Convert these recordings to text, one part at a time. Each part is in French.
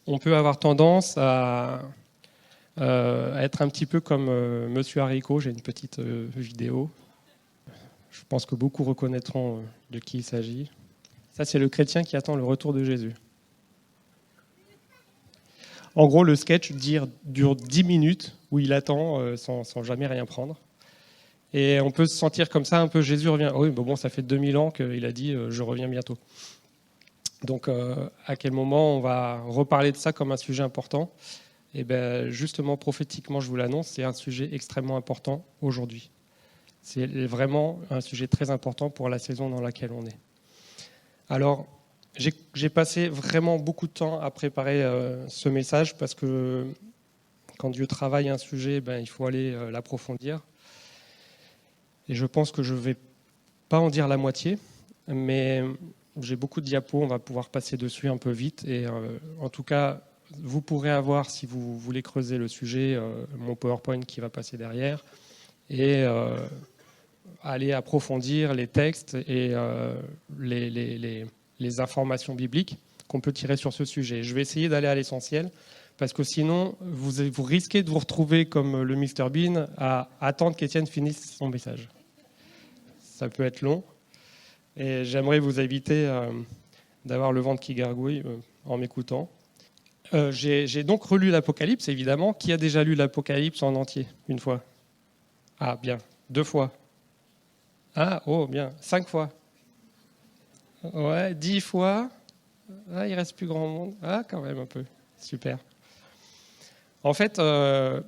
on peut avoir tendance à être un petit peu comme Monsieur Haricot. J'ai une petite vidéo. Je pense que beaucoup reconnaîtront de qui il s'agit. Ça, c'est le chrétien qui attend le retour de Jésus. En gros, le sketch dure 10 minutes où il attend sans jamais rien prendre. Et on peut se sentir comme ça un peu, Jésus revient. Oui, bon, ça fait 2000 ans qu'il a dit je reviens bientôt. Donc, à quel moment on va reparler de ça comme un sujet important ? Et bien, justement, prophétiquement, je vous l'annonce, c'est un sujet extrêmement important aujourd'hui. C'est vraiment un sujet très important pour la saison dans laquelle on est. Alors, j'ai passé vraiment beaucoup de temps à préparer ce message parce que quand Dieu travaille un sujet, il faut aller l'approfondir. Et je pense que je ne vais pas en dire la moitié, mais j'ai beaucoup de diapos, on va pouvoir passer dessus un peu vite. Et en tout cas, vous pourrez avoir, si vous voulez creuser le sujet, mon PowerPoint qui va passer derrière, et aller approfondir les textes et les informations bibliques qu'on peut tirer sur ce sujet. Je vais essayer d'aller à l'essentiel, parce que sinon, vous risquez de vous retrouver comme le Mr Bean à attendre qu'Étienne finisse son message. Ça peut être long, et j'aimerais vous éviter d'avoir le ventre qui gargouille en m'écoutant. J'ai donc relu l'Apocalypse, évidemment. Qui a déjà lu l'Apocalypse en entier, une fois ? Ah, bien. 2 fois. Ah, oh, bien. 5 fois. Ouais, 10 fois. Ah, il reste plus grand monde. Ah, quand même un peu. Super. En fait, quand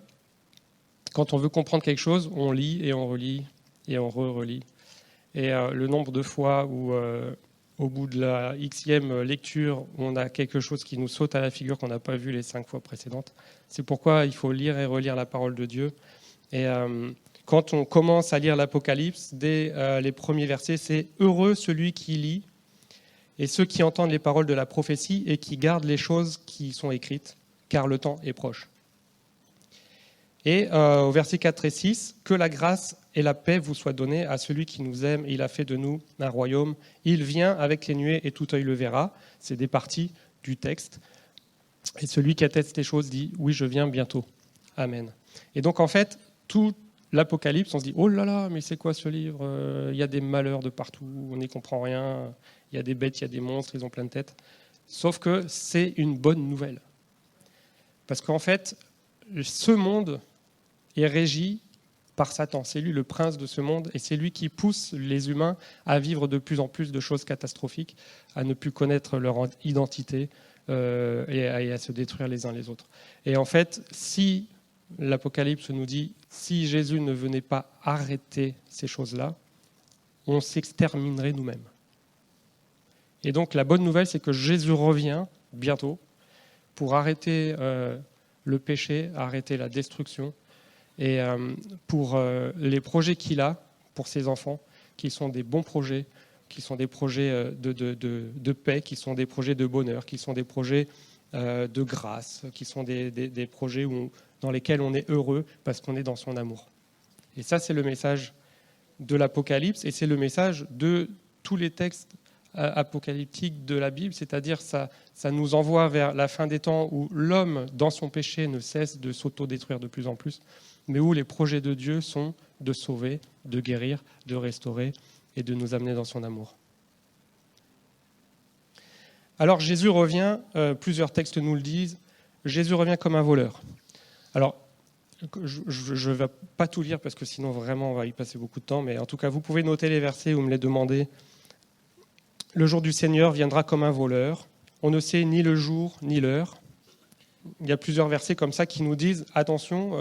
on veut comprendre quelque chose, on lit et on relit et on relit. Et le nombre de fois où, au bout de la xème lecture, on a quelque chose qui nous saute à la figure qu'on n'a pas vu les 5 fois précédentes. C'est pourquoi il faut lire et relire la parole de Dieu. Et quand on commence à lire l'Apocalypse, dès les premiers versets, c'est « Heureux celui qui lit et ceux qui entendent les paroles de la prophétie et qui gardent les choses qui sont écrites, car le temps est proche. » Et au verset 4 et 6, « Que la grâce et la paix vous soient données à celui qui nous aime, et il a fait de nous un royaume. Il vient avec les nuées et tout œil le verra. » C'est des parties du texte. Et celui qui atteste les choses dit « Oui, je viens bientôt. Amen. » Et donc en fait, tout l'Apocalypse, on se dit « Oh là là, mais c'est quoi ce livre ? Il y a des malheurs de partout, on n'y comprend rien. Il y a des bêtes, il y a des monstres, ils ont plein de têtes. » Sauf que c'est une bonne nouvelle. Parce qu'en fait, ce monde est régi par Satan. C'est lui le prince de ce monde et c'est lui qui pousse les humains à vivre de plus en plus de choses catastrophiques, à ne plus connaître leur identité et à se détruire les uns les autres. Et en fait, si l'Apocalypse nous dit si Jésus ne venait pas arrêter ces choses-là, on s'exterminerait nous-mêmes. Et donc la bonne nouvelle, c'est que Jésus revient bientôt pour arrêter le péché, arrêter la destruction, et pour les projets qu'il a pour ses enfants, qui sont des bons projets, qui sont des projets de paix, qui sont des projets de bonheur, qui sont des projets de grâce, qui sont des projets dans lesquels on est heureux parce qu'on est dans son amour. Et ça, c'est le message de l'Apocalypse, et c'est le message de tous les textes apocalyptiques de la Bible, c'est-à-dire ça nous envoie vers la fin des temps où l'homme, dans son péché, ne cesse de s'auto-détruire de plus en plus, mais où les projets de Dieu sont de sauver, de guérir, de restaurer et de nous amener dans son amour. Alors Jésus revient, plusieurs textes nous le disent, Jésus revient comme un voleur. Alors, je ne vais pas tout lire parce que sinon vraiment on va y passer beaucoup de temps, mais en tout cas vous pouvez noter les versets ou me les demander. Le jour du Seigneur viendra comme un voleur, on ne sait ni le jour ni l'heure. Il y a plusieurs versets comme ça qui nous disent « Attention,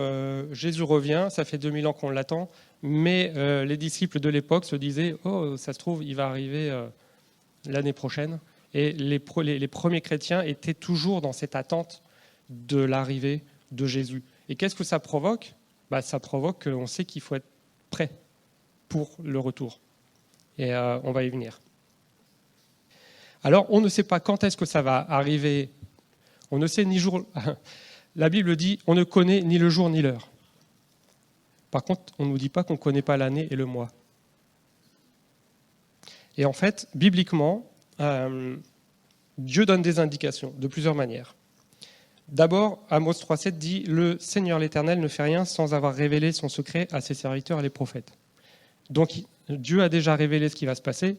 Jésus revient, ça fait 2000 ans qu'on l'attend », mais les disciples de l'époque se disaient « Oh, ça se trouve, il va arriver l'année prochaine ». Et les premiers chrétiens étaient toujours dans cette attente de l'arrivée de Jésus. Et qu'est-ce que ça provoque ? Ça provoque qu'on sait qu'il faut être prêt pour le retour. Et on va y venir. Alors, on ne sait pas quand est-ce que ça va arriver. On ne sait ni jour. La Bible dit on ne connaît ni le jour ni l'heure. Par contre, on ne nous dit pas qu'on ne connaît pas l'année et le mois. Et en fait, bibliquement, Dieu donne des indications de plusieurs manières. D'abord, Amos 3,7 dit « Le Seigneur l'Éternel ne fait rien sans avoir révélé son secret à ses serviteurs et les prophètes. » Donc Dieu a déjà révélé ce qui va se passer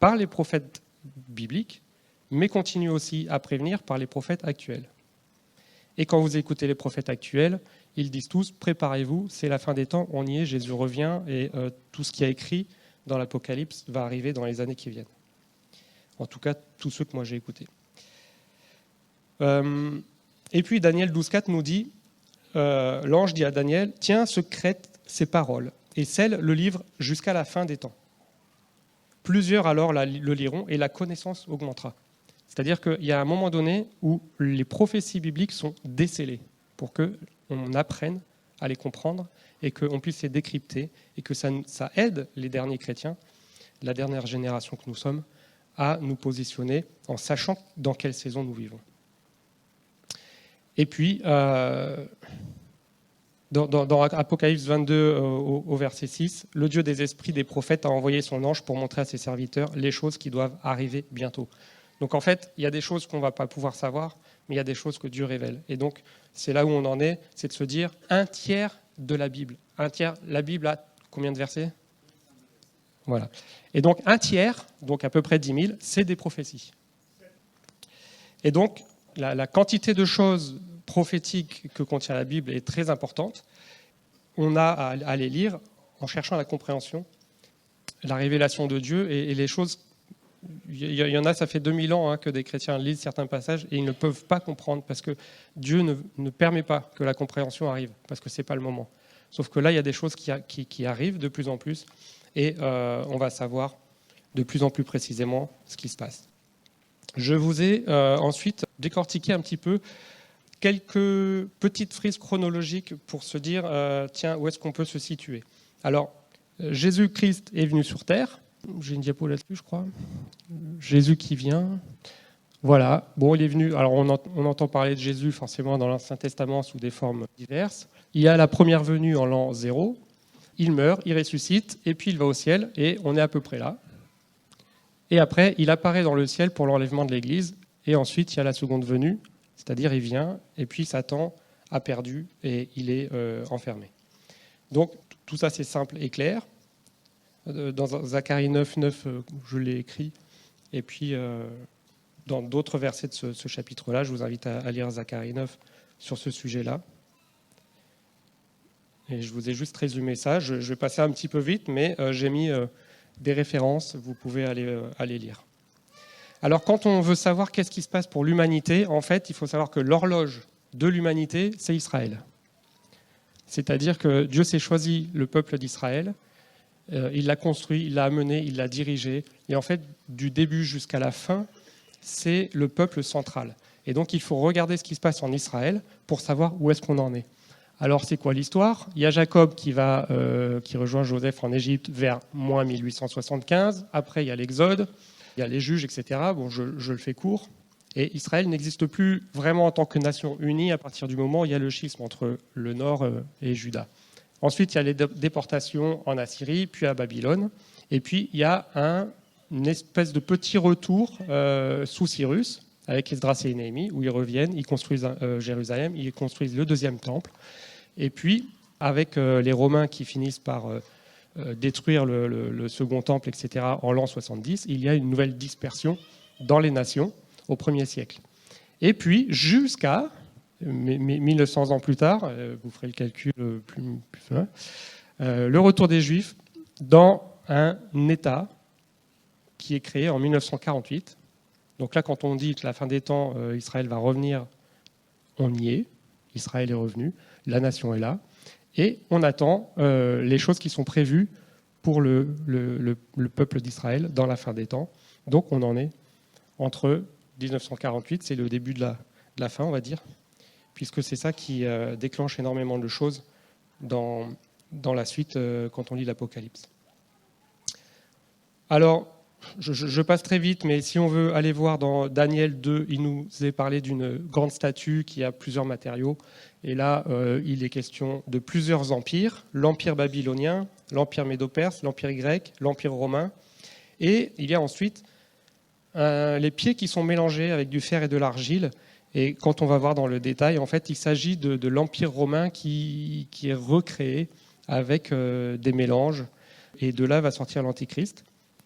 par les prophètes bibliques, mais continue aussi à prévenir par les prophètes actuels. Et quand vous écoutez les prophètes actuels, ils disent tous « Préparez-vous, c'est la fin des temps, on y est, Jésus revient et tout ce qui est écrit dans l'Apocalypse va arriver dans les années qui viennent. » En tout cas, tous ceux que moi j'ai écoutés. Et puis Daniel 12,4 nous dit l'ange dit à Daniel « Tiens, secrète ces paroles et scelle le livre jusqu'à la fin des temps. Plusieurs alors le liront et la connaissance augmentera. » C'est-à-dire qu'il y a un moment donné où les prophéties bibliques sont décellées pour qu'on apprenne à les comprendre et qu'on puisse les décrypter et que ça aide les derniers chrétiens, la dernière génération que nous sommes, à nous positionner en sachant dans quelle saison nous vivons. Et puis, dans Apocalypse 22 au verset 6, le Dieu des esprits des prophètes a envoyé son ange pour montrer à ses serviteurs les choses qui doivent arriver bientôt. Donc en fait, il y a des choses qu'on ne va pas pouvoir savoir, mais il y a des choses que Dieu révèle. Et donc, c'est là où on en est, c'est de se dire un tiers de la Bible. Un tiers, la Bible a combien de versets ? Voilà. Et donc un tiers, donc à peu près 10 000, c'est des prophéties. Et donc, la quantité de choses prophétiques que contient la Bible est très importante. On a à les lire en cherchant la compréhension, la révélation de Dieu et les choses. Il y en a, ça fait 2000 ans que des chrétiens lisent certains passages et ils ne peuvent pas comprendre parce que Dieu ne permet pas que la compréhension arrive, parce que ce n'est pas le moment. Sauf que là, il y a des choses qui arrivent de plus en plus et on va savoir de plus en plus précisément ce qui se passe. Je vous ai ensuite décortiqué un petit peu quelques petites frises chronologiques pour se dire, tiens, où est-ce qu'on peut se situer ? Alors, Jésus-Christ est venu sur Terre. J'ai une diapo là-dessus, je crois. Jésus qui vient. Voilà. Bon, il est venu. Alors, on entend parler de Jésus forcément dans l'Ancien Testament sous des formes diverses. Il y a la première venue en l'an 0. Il meurt, il ressuscite, et puis il va au ciel, et on est à peu près là. Et après, il apparaît dans le ciel pour l'enlèvement de l'Église, et ensuite, il y a la seconde venue, c'est-à-dire il vient, et puis Satan a perdu, et il est enfermé. Donc, tout ça, c'est simple et clair. Dans Zacharie 9, je l'ai écrit, et puis dans d'autres versets de ce chapitre-là, je vous invite à lire Zacharie 9 sur ce sujet-là. Et je vous ai juste résumé ça. Je vais passer un petit peu vite, mais j'ai mis des références, vous pouvez aller lire. Alors, quand on veut savoir qu'est-ce qui se passe pour l'humanité, en fait, il faut savoir que l'horloge de l'humanité, c'est Israël. C'est-à-dire que Dieu s'est choisi le peuple d'Israël, il l'a construit, il l'a amené, il l'a dirigé. Et en fait, du début jusqu'à la fin, c'est le peuple central. Et donc, il faut regarder ce qui se passe en Israël pour savoir où est-ce qu'on en est. Alors, c'est quoi l'histoire ? Il y a Jacob qui rejoint Joseph en Égypte vers moins 1875. Après, il y a l'Exode, il y a les juges, etc. Bon, je le fais court. Et Israël n'existe plus vraiment en tant que nation unie à partir du moment où il y a le schisme entre le Nord et Juda. Ensuite, il y a les déportations en Assyrie, puis à Babylone. Et puis, il y a une espèce de petit retour sous Cyrus, avec Esdras et Néhémie, où ils reviennent, ils construisent Jérusalem, ils construisent le deuxième temple. Et puis, avec les Romains qui finissent par détruire le second temple, etc., en l'an 70, il y a une nouvelle dispersion dans les nations au 1er siècle. Et puis, jusqu'à 1900 ans plus tard, vous ferez le calcul plus fin, le retour des Juifs dans un État qui est créé en 1948. Donc là, quand on dit que la fin des temps, Israël va revenir, on y est. Israël est revenu, la nation est là. Et on attend les choses qui sont prévues pour le peuple d'Israël dans la fin des temps. Donc on en est entre 1948, c'est le début de la fin, on va dire, puisque c'est ça qui déclenche énormément de choses dans la suite quand on lit l'Apocalypse. Alors, je passe très vite, mais si on veut aller voir dans Daniel 2, il nous est parlé d'une grande statue qui a plusieurs matériaux. Et là, il est question de plusieurs empires, l'empire babylonien, l'empire médo-perse, l'empire grec, l'empire romain. Et il y a ensuite les pieds qui sont mélangés avec du fer et de l'argile. Et quand on va voir dans le détail, en fait, il s'agit de l'Empire romain qui est recréé avec des mélanges. Et de là va sortir l'Antichrist.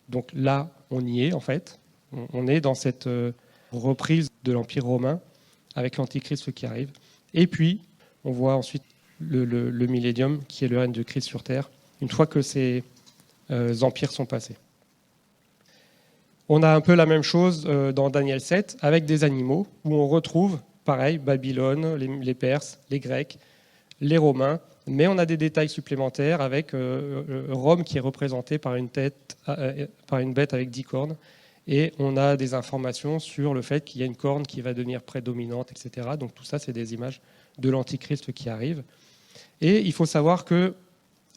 Donc là, on y est, en fait. On est dans cette reprise de l'Empire romain avec l'Antichrist qui arrive. Et puis, on voit ensuite le millénium, qui est le règne de Christ sur Terre, une fois que ces empires sont passés. On a un peu la même chose dans Daniel 7, avec des animaux, où on retrouve, pareil, Babylone, les Perses, les Grecs, les Romains, mais on a des détails supplémentaires avec Rome qui est représentée par une bête avec 10 cornes, et on a des informations sur le fait qu'il y a une corne qui va devenir prédominante, etc. Donc tout ça, c'est des images de l'Antichrist qui arrive. Et il faut savoir que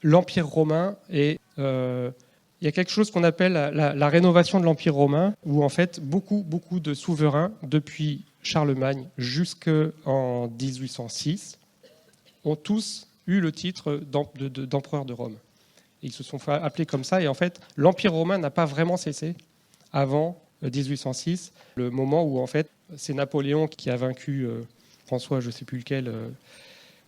l'Empire romain est... il y a quelque chose qu'on appelle la rénovation de l'Empire romain, où en fait beaucoup de souverains, depuis Charlemagne jusqu'en 1806, ont tous eu le titre d'empereur de Rome. Ils se sont fait appeler comme ça, et en fait, l'Empire romain n'a pas vraiment cessé avant 1806, le moment où en fait c'est Napoléon qui a vaincu François, je ne sais plus lequel,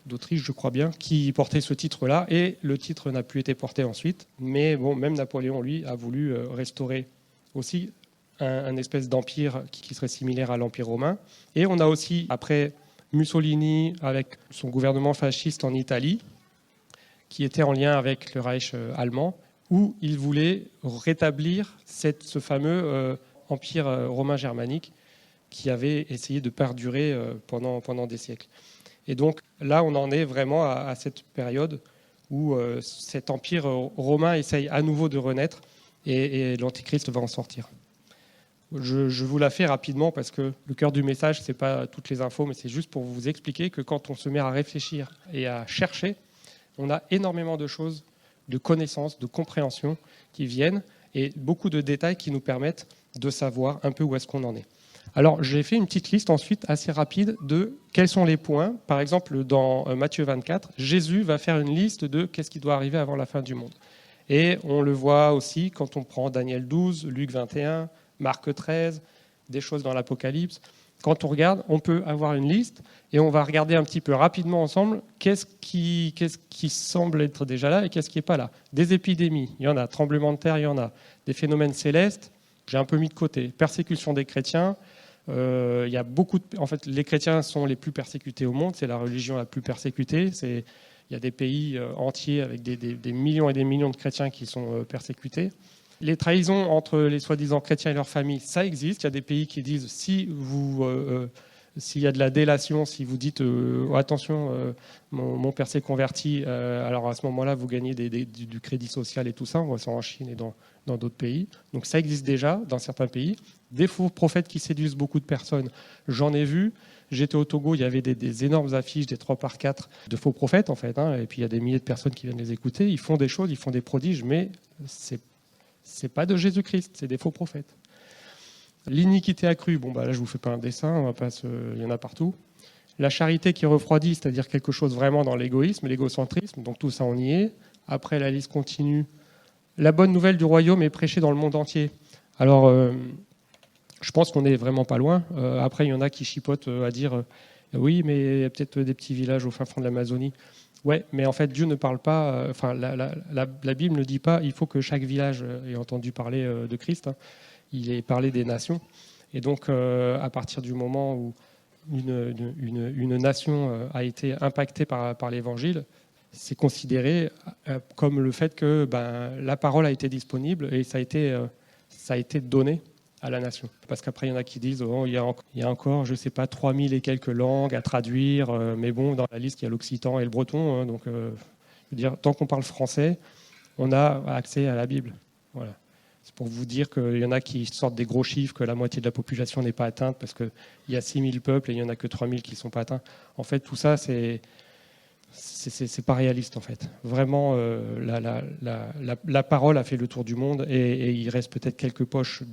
d'Autriche, je crois bien, qui portait ce titre-là, et le titre n'a plus été porté ensuite. Mais bon, même Napoléon, lui, a voulu restaurer aussi un espèce d'empire qui serait similaire à l'Empire romain. Et on a aussi, après Mussolini, avec son gouvernement fasciste en Italie, qui était en lien avec le Reich allemand, où il voulait rétablir ce fameux empire romain germanique qui avait essayé de perdurer pendant des siècles. Et donc là, on en est vraiment à cette période où cet empire romain essaye à nouveau de renaître, et l'Antichrist va en sortir. Je vous la fais rapidement parce que le cœur du message, ce n'est pas toutes les infos, mais c'est juste pour vous expliquer que quand on se met à réfléchir et à chercher, on a énormément de choses, de connaissances, de compréhension qui viennent, et beaucoup de détails qui nous permettent de savoir un peu où est-ce qu'on en est. Alors, j'ai fait une petite liste ensuite assez rapide de quels sont les points. Par exemple, dans Matthieu 24, Jésus va faire une liste de qu'est-ce qui doit arriver avant la fin du monde. Et on le voit aussi quand on prend Daniel 12, Luc 21, Marc 13, des choses dans l'Apocalypse. Quand on regarde, on peut avoir une liste et on va regarder un petit peu rapidement ensemble qu'est-ce qui semble être déjà là et qu'est-ce qui n'est pas là. Des épidémies, il y en a. Tremblements de terre, il y en a. Des phénomènes célestes, j'ai un peu mis de côté. Persécution des chrétiens. Il y a en fait, les chrétiens sont les plus persécutés au monde, c'est la religion la plus persécutée. Il y a des pays entiers avec des millions et des millions de chrétiens qui sont persécutés. Les trahisons entre les soi-disant chrétiens et leurs familles, ça existe. Il y a des pays qui disent s'il y a de la délation, si vous dites attention, mon père s'est converti, alors à ce moment-là, vous gagnez du crédit social et tout ça. On voit ça en Chine et dans d'autres pays. Donc ça existe déjà dans certains pays. Des faux prophètes qui séduisent beaucoup de personnes, j'en ai vu. J'étais au Togo, il y avait des énormes affiches, des 3x4 de faux prophètes en fait. Et puis il y a des milliers de personnes qui viennent les écouter. Ils font des choses, ils font des prodiges, mais c'est pas de Jésus-Christ, c'est des faux prophètes. L'iniquité accrue, là je vous fais pas un dessin, il y en a partout. La charité qui refroidit, c'est-à-dire quelque chose vraiment dans l'égoïsme, l'égocentrisme, donc tout ça on y est. Après la liste continue. La bonne nouvelle du royaume est prêchée dans le monde entier. Alors je pense qu'on n'est vraiment pas loin. Après il y en a qui chipotent à dire oui mais il y a peut-être des petits villages au fin fond de l'Amazonie. Ouais, mais en fait, Dieu ne parle pas. La Bible ne dit pas. Il faut que chaque village ait entendu parler de Christ. Il est parlé des nations. Et donc, à partir du moment où une nation a été impactée par l'Évangile, c'est considéré comme le fait que la parole a été disponible et ça a été donné à la nation. Parce qu'après, il y en a qui disent il y a encore, je ne sais pas, 3000 et quelques langues à traduire, mais bon, dans la liste, il y a l'occitan et le breton. Donc, je veux dire, tant qu'on parle français, on a accès à la Bible. Voilà. C'est pour vous dire qu'il y en a qui sortent des gros chiffres, que la moitié de la population n'est pas atteinte, parce qu'il y a 6000 peuples et il n'y en a que 3000 qui ne sont pas atteints. En fait, tout ça, c'est pas réaliste, en fait. Vraiment, la parole a fait le tour du monde et il reste peut-être quelques poches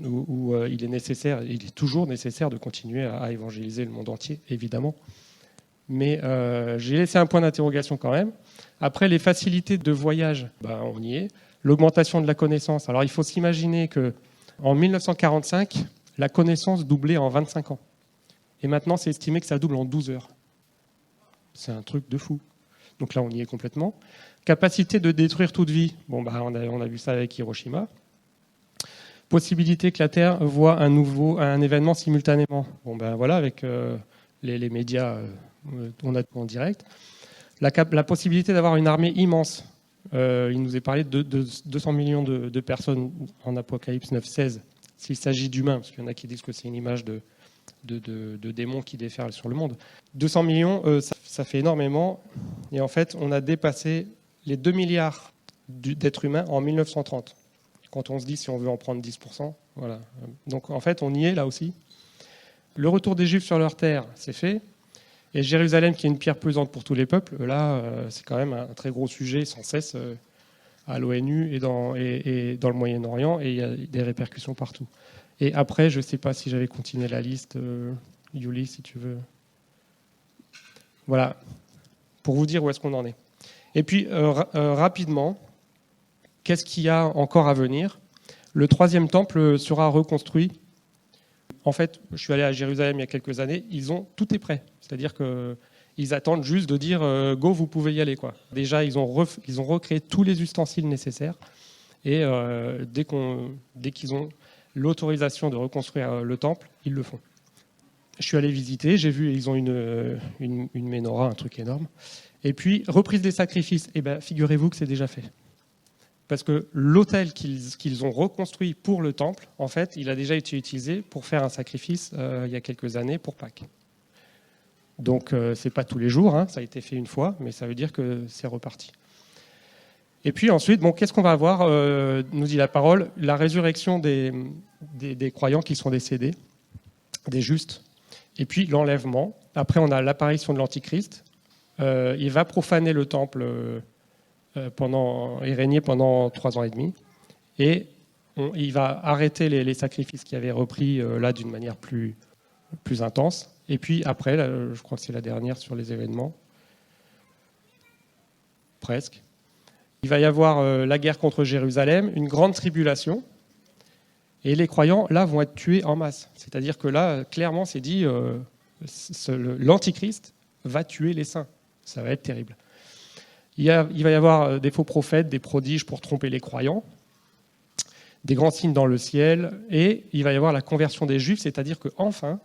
où il est toujours nécessaire de continuer à évangéliser le monde entier, évidemment. Mais j'ai laissé un point d'interrogation quand même. Après, les facilités de voyage, on y est. L'augmentation de la connaissance. Alors, il faut s'imaginer qu'en 1945, la connaissance doublait en 25 ans. Et maintenant, c'est estimé que ça double en 12 heures. C'est un truc de fou. Donc là, on y est complètement. Capacité de détruire toute vie. Bon, on a vu ça avec Hiroshima. Possibilité que la Terre voit un événement simultanément. Bon, voilà, avec les médias, on a tout en direct. La possibilité d'avoir une armée immense. Il nous est parlé de 200 millions de personnes en Apocalypse 9:16. S'il s'agit d'humains, parce qu'il y en a qui disent que c'est une image de démons qui déferlent sur le monde. 200 millions, ça fait énormément. Et en fait, on a dépassé les 2 milliards d'êtres humains en 1930. Quand on se dit si on veut en prendre 10%, voilà. Donc en fait, on y est là aussi. Le retour des Juifs sur leur terre, c'est fait. Et Jérusalem, qui est une pierre pesante pour tous les peuples, là, c'est quand même un très gros sujet sans cesse à l'ONU et dans le Moyen-Orient, et il y a des répercussions partout. Et après, je ne sais pas si j'avais continué la liste, Yuli, si tu veux. Voilà, pour vous dire où est-ce qu'on en est. Et puis, rapidement, qu'est-ce qu'il y a encore à venir ? Le 3e temple sera reconstruit. En fait, je suis allé à Jérusalem il y a quelques années, tout est prêt. C'est-à-dire qu'ils attendent juste de dire « go, vous pouvez y aller ». Déjà, ils ont recréé tous les ustensiles nécessaires. Et dès qu'ils ont l'autorisation de reconstruire le temple, ils le font. Je suis allé visiter, j'ai vu, ils ont une menorah, un truc énorme. Et puis, reprise des sacrifices. Eh bien, figurez-vous que c'est déjà fait. Parce que l'autel qu'ils ont reconstruit pour le temple, en fait, il a déjà été utilisé pour faire un sacrifice il y a quelques années pour Pâques. Donc, ce n'est pas tous les jours, hein, ça a été fait une fois, mais ça veut dire que c'est reparti. Et puis ensuite, qu'est-ce qu'on va avoir, nous dit la parole, la résurrection des croyants qui sont décédés, des justes, et puis l'enlèvement. Après, on a l'apparition de l'Antichrist. Il va profaner le temple et régner pendant 3 ans et demi. Et il va arrêter les sacrifices qui avaient repris là d'une manière plus intense. Et puis après, là, je crois que c'est la dernière sur les événements. Presque. Il va y avoir la guerre contre Jérusalem, une grande tribulation. Et les croyants, là, vont être tués en masse. C'est-à-dire que là, clairement, c'est dit, l'Antichrist va tuer les saints. Ça va être terrible. Il va y avoir des faux prophètes, des prodiges pour tromper les croyants, des grands signes dans le ciel, et il va y avoir la conversion des Juifs, c'est-à-dire qu'enfin,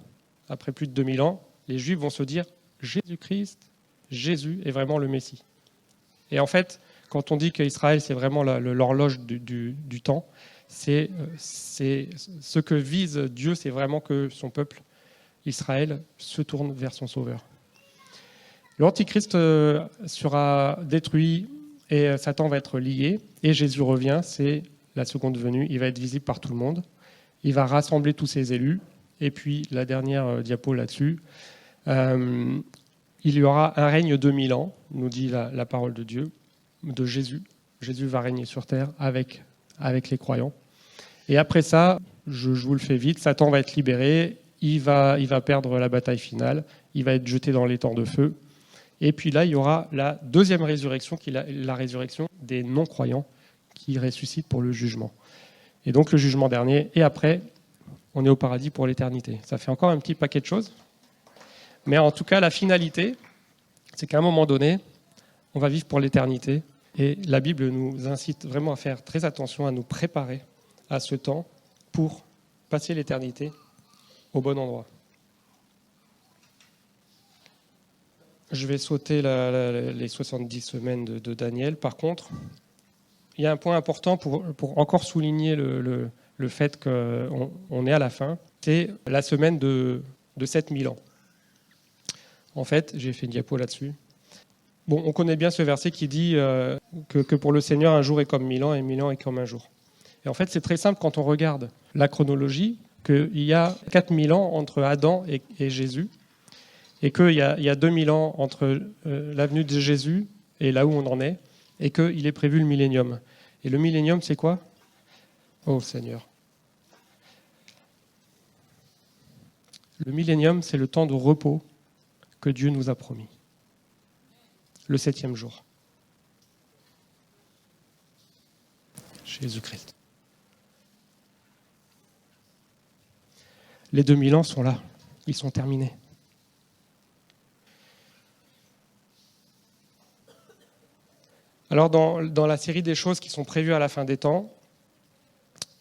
après plus de 2000 ans, les Juifs vont se dire « Jésus-Christ, Jésus est vraiment le Messie ». Et en fait, quand on dit qu'Israël, c'est vraiment l'horloge du temps, c'est ce que vise Dieu, c'est vraiment que son peuple, Israël, se tourne vers son Sauveur. L'Antichrist sera détruit et Satan va être lié. Et Jésus revient, c'est la seconde venue. Il va être visible par tout le monde. Il va rassembler tous ses élus. Et puis, la dernière diapo là-dessus, il y aura un règne de 1000 ans, nous dit la parole de Dieu, de Jésus. Jésus va régner sur terre avec les croyants. Et après ça, je vous le fais vite, Satan va être libéré, il va perdre la bataille finale, il va être jeté dans les temps de feu. Et puis là, il y aura la deuxième résurrection, qui est la résurrection des non-croyants, qui ressuscitent pour le jugement. Et donc le jugement dernier, et après, on est au paradis pour l'éternité. Ça fait encore un petit paquet de choses. Mais en tout cas, la finalité, c'est qu'à un moment donné, on va vivre pour l'éternité. Et la Bible nous incite vraiment à faire très attention, à nous préparer à ce temps pour passer l'éternité au bon endroit. Je vais sauter les 70 semaines de Daniel. Par contre, il y a un point important pour encore souligner le fait qu'on est à la fin. C'est la semaine de 7000 ans. En fait, j'ai fait une diapo là-dessus. Bon, on connaît bien ce verset qui dit que pour le Seigneur, un jour est comme 1000 ans et 1000 ans est comme un jour. Et en fait, c'est très simple quand on regarde la chronologie, qu'il y a 4000 ans entre Adam et Jésus, et qu'il y a 2000 ans entre la venue de Jésus et là où on en est, et qu'il est prévu le millénium. Et le millénium, c'est quoi ? Oh Seigneur. Le millénium, c'est le temps de repos que Dieu nous a promis. Le 7e jour. Jésus-Christ. Les 2000 ans sont là. Ils sont terminés. Alors dans la série des choses qui sont prévues à la fin des temps,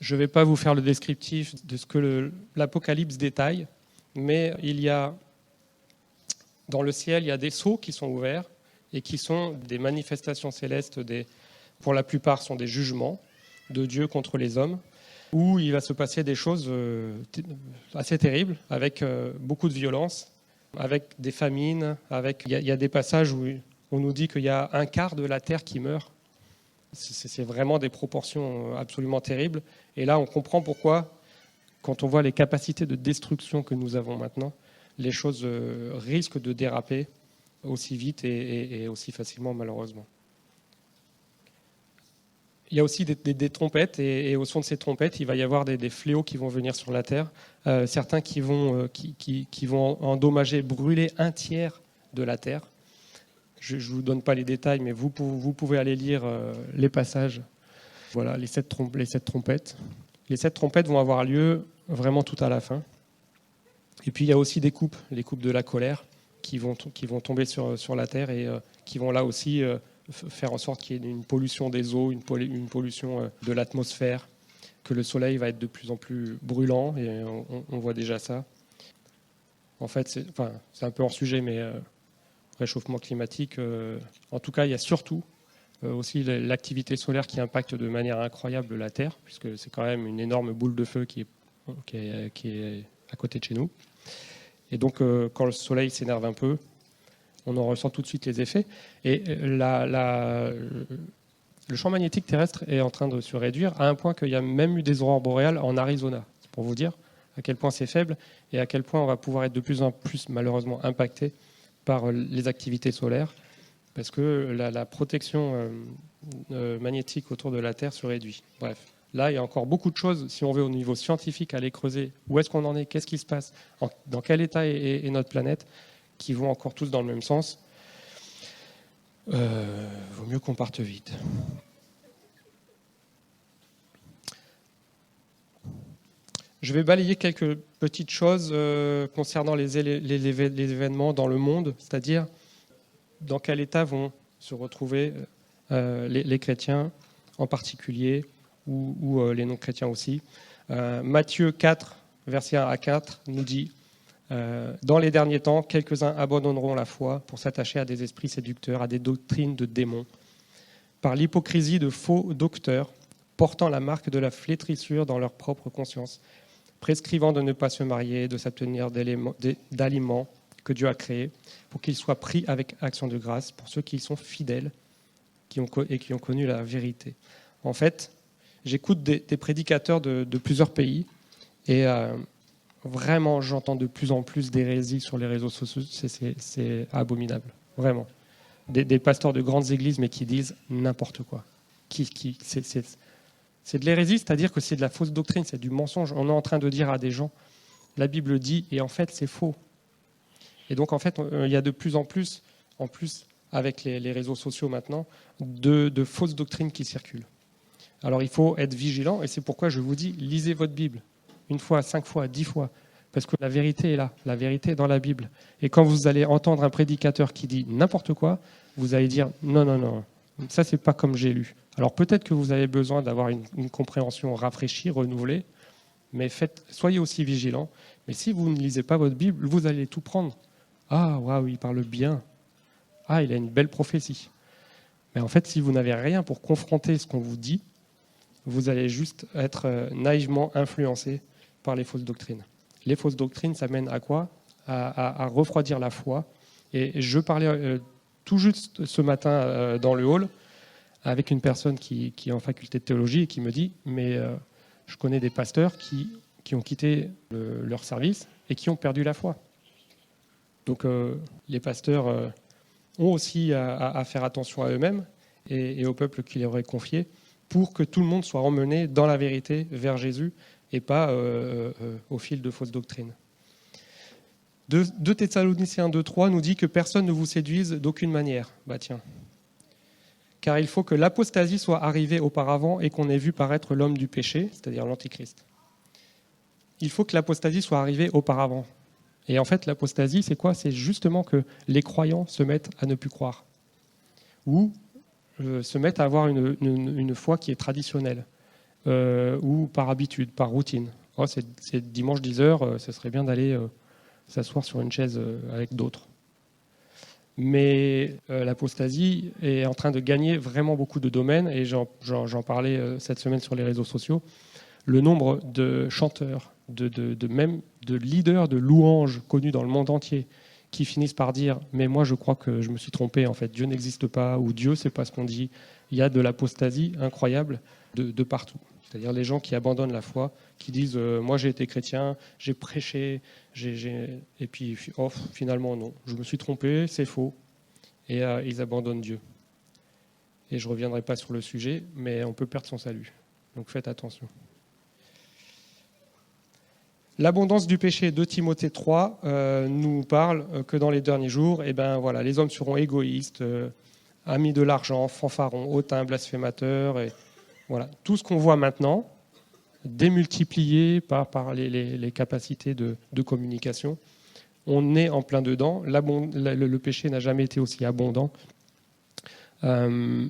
je ne vais pas vous faire le descriptif de ce que l'Apocalypse détaille, mais dans le ciel, il y a des sceaux qui sont ouverts et qui sont des manifestations célestes, pour la plupart sont des jugements de Dieu contre les hommes, où il va se passer des choses assez terribles, avec beaucoup de violence, avec des famines, il y a des passages où on nous dit qu'il y a un quart de la terre qui meurt. C'est vraiment des proportions absolument terribles. Et là, on comprend pourquoi, quand on voit les capacités de destruction que nous avons maintenant, les choses risquent de déraper aussi vite et aussi facilement, malheureusement. Il y a aussi des trompettes, et au son de ces trompettes, il va y avoir des fléaux qui vont venir sur la terre, certains qui vont endommager, brûler un tiers de la terre. Je ne vous donne pas les détails, mais vous pouvez aller lire les passages. Voilà, les sept trompettes. Les 7 trompettes vont avoir lieu vraiment tout à la fin. Et puis il y a aussi les coupes de la colère qui vont tomber sur la terre et qui vont là aussi faire en sorte qu'il y ait une pollution des eaux, une pollution de l'atmosphère, que le soleil va être de plus en plus brûlant, et on voit déjà ça. En fait, c'est un peu hors sujet, mais réchauffement climatique, en tout cas, il y a surtout aussi l'activité solaire qui impacte de manière incroyable la Terre, puisque c'est quand même une énorme boule de feu qui est à côté de chez nous. Et donc, quand le soleil s'énerve un peu, on en ressent tout de suite les effets. Et le champ magnétique terrestre est en train de se réduire à un point qu'il y a même eu des aurores boréales en Arizona. C'est pour vous dire à quel point c'est faible et à quel point on va pouvoir être de plus en plus malheureusement impacté par les activités solaires, parce que la protection magnétique autour de la Terre se réduit. Bref, là, il y a encore beaucoup de choses, si on veut, au niveau scientifique, à aller creuser. Où est-ce qu'on en est? Qu'est-ce qui se passe? Dans quel état est notre planète? Qui vont encore tous dans le même sens. Vaut mieux qu'on parte vite. Je vais balayer quelques petites choses concernant les événements dans le monde, c'est-à-dire dans quel état vont se retrouver les chrétiens en particulier, ou les non-chrétiens aussi. Matthieu 4, versets 1 à 4, nous dit dans les derniers temps, quelques-uns abandonneront la foi pour s'attacher à des esprits séducteurs, à des doctrines de démons, par l'hypocrisie de faux docteurs, portant la marque de la flétrissure dans leur propre conscience, prescrivant de ne pas se marier, de s'abstenir d'aliments que Dieu a créés, pour qu'ils soient pris avec action de grâce, pour ceux qui sont fidèles qui ont connu la vérité. En fait, j'écoute des prédicateurs de plusieurs pays, et vraiment, j'entends de plus en plus d'hérésies sur les réseaux sociaux. C'est abominable, vraiment. Des pasteurs de grandes églises, mais qui disent n'importe quoi. C'est de l'hérésie, c'est-à-dire que c'est de la fausse doctrine, c'est du mensonge. On est en train de dire à des gens, la Bible dit, et en fait, c'est faux. Et donc, en fait, il y a de plus en plus avec les réseaux sociaux maintenant, de fausses doctrines qui circulent. Alors, il faut être vigilant, et c'est pourquoi je vous dis, lisez votre Bible. 1 fois, 5 fois, 10 fois. Parce que la vérité est là, la vérité est dans la Bible. Et quand vous allez entendre un prédicateur qui dit n'importe quoi, vous allez dire non, ça c'est pas comme j'ai lu. Alors peut-être que vous avez besoin d'avoir une compréhension rafraîchie, renouvelée, mais soyez aussi vigilants. Mais si vous ne lisez pas votre Bible, vous allez tout prendre. Ah, waouh, il parle bien. Ah, il a une belle prophétie. Mais en fait, si vous n'avez rien pour confronter ce qu'on vous dit, vous allez juste être naïvement influencé par les fausses doctrines. Les fausses doctrines, ça mène à quoi? À refroidir la foi. Et je parlais tout juste ce matin dans le hall avec une personne qui est en faculté de théologie et qui me dit « mais je connais des pasteurs qui ont quitté leur service et qui ont perdu la foi ». Donc les pasteurs ont aussi à faire attention à eux-mêmes et au peuple qui leur est confié pour que tout le monde soit emmené dans la vérité vers Jésus et pas au fil de fausses doctrines. 2 Thessaloniciens 2,3 nous dit que personne ne vous séduise d'aucune manière. Bah tiens. Car il faut que l'apostasie soit arrivée auparavant et qu'on ait vu paraître l'homme du péché, c'est-à-dire l'antichrist. Il faut que l'apostasie soit arrivée auparavant. Et en fait, l'apostasie, c'est quoi? C'est justement que les croyants se mettent à ne plus croire. Ou se mettent à avoir une foi qui est traditionnelle, ou par habitude, par routine. Oh, c'est dimanche 10h, ce serait bien d'aller s'asseoir sur une chaise avec d'autres. Mais l'apostasie est en train de gagner vraiment beaucoup de domaines, et j'en parlais cette semaine sur les réseaux sociaux. Le nombre de chanteurs, même de leaders de louanges connus dans le monde entier, qui finissent par dire « mais moi je crois que je me suis trompé, en fait, Dieu n'existe pas » ou « Dieu c'est pas ce qu'on dit ». Il y a de l'apostasie incroyable de partout. C'est-à-dire les gens qui abandonnent la foi, qui disent moi j'ai été chrétien, j'ai prêché, et puis finalement non, je me suis trompé, c'est faux. Et ils abandonnent Dieu. Et je ne reviendrai pas sur le sujet, mais on peut perdre son salut. Donc faites attention. L'abondance du péché de Timothée 3 nous parle que dans les derniers jours, voilà, les hommes seront égoïstes, amis de l'argent, fanfarons, hautains, blasphémateurs. Et voilà, tout ce qu'on voit maintenant, démultiplié par les capacités de communication. On est en plein dedans. Le péché n'a jamais été aussi abondant. Quand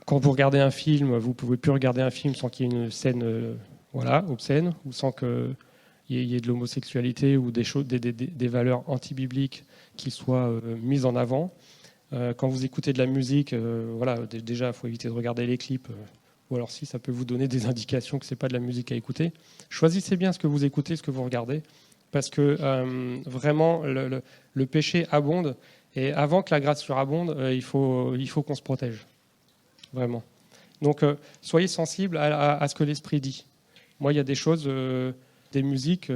vous regardez un film, vous ne pouvez plus regarder un film sans qu'il y ait une scène obscène, ou sans qu'il y ait de l'homosexualité ou des valeurs anti-bibliques qui soient mises en avant. Quand vous écoutez de la musique, déjà, il faut éviter de regarder les clips. Ou alors si ça peut vous donner des indications que ce n'est pas de la musique à écouter. Choisissez bien ce que vous écoutez, ce que vous regardez, parce que vraiment, le péché abonde, et avant que la grâce surabonde, il faut qu'on se protège, vraiment. Donc, soyez sensibles à ce que l'Esprit dit. Moi, il y a des choses, des musiques,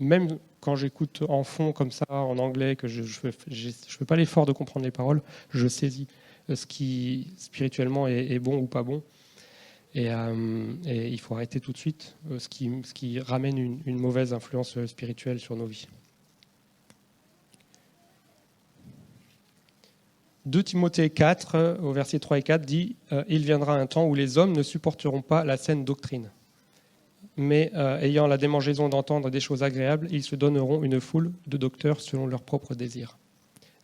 même quand j'écoute en fond comme ça, en anglais, que je fais pas l'effort de comprendre les paroles, je saisis ce qui spirituellement est bon ou pas bon. Et il faut arrêter tout de suite ce qui ramène une mauvaise influence spirituelle sur nos vies. 2 Timothée 4, au verset 3 et 4, dit « Il viendra un temps où les hommes ne supporteront pas la saine doctrine, mais ayant la démangeaison d'entendre des choses agréables, ils se donneront une foule de docteurs selon leurs propres désirs,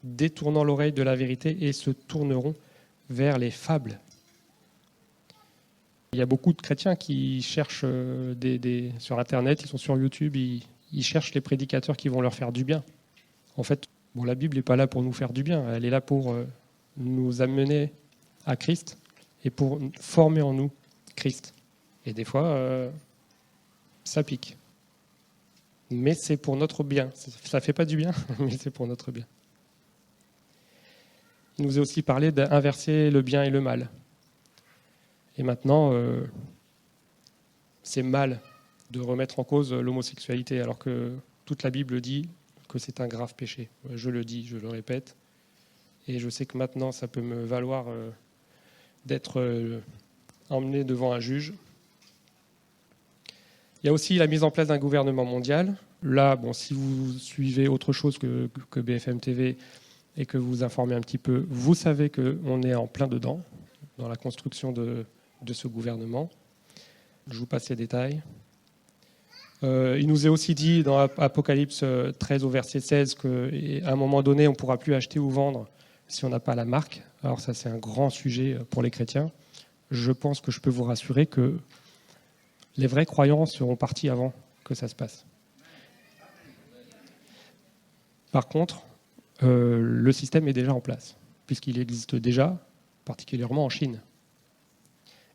détournant l'oreille de la vérité et se tourneront vers les fables. » Il y a beaucoup de chrétiens qui cherchent sur Internet, ils sont sur YouTube, ils cherchent les prédicateurs qui vont leur faire du bien. En fait, la Bible n'est pas là pour nous faire du bien, elle est là pour nous amener à Christ et pour former en nous Christ. Et des fois, ça pique. Mais c'est pour notre bien. Ça ne fait pas du bien, mais c'est pour notre bien. Il nous est aussi parlé d'inverser le bien et le mal. Et maintenant, c'est mal de remettre en cause l'homosexualité, alors que toute la Bible dit que c'est un grave péché. Je le dis, je le répète. Et je sais que maintenant, ça peut me valoir d'être emmené devant un juge. Il y a aussi la mise en place d'un gouvernement mondial. Là, si vous suivez autre chose que BFM TV et que vous vous informez un petit peu, vous savez qu'on est en plein dedans, dans la construction de ce gouvernement. Je vous passe les détails. Il nous est aussi dit dans Apocalypse 13 au verset 16 qu'à un moment donné, on ne pourra plus acheter ou vendre si on n'a pas la marque. Alors ça, c'est un grand sujet pour les chrétiens. Je pense que je peux vous rassurer que les vrais croyants seront partis avant que ça se passe. Par contre, le système est déjà en place, puisqu'il existe déjà, particulièrement en Chine.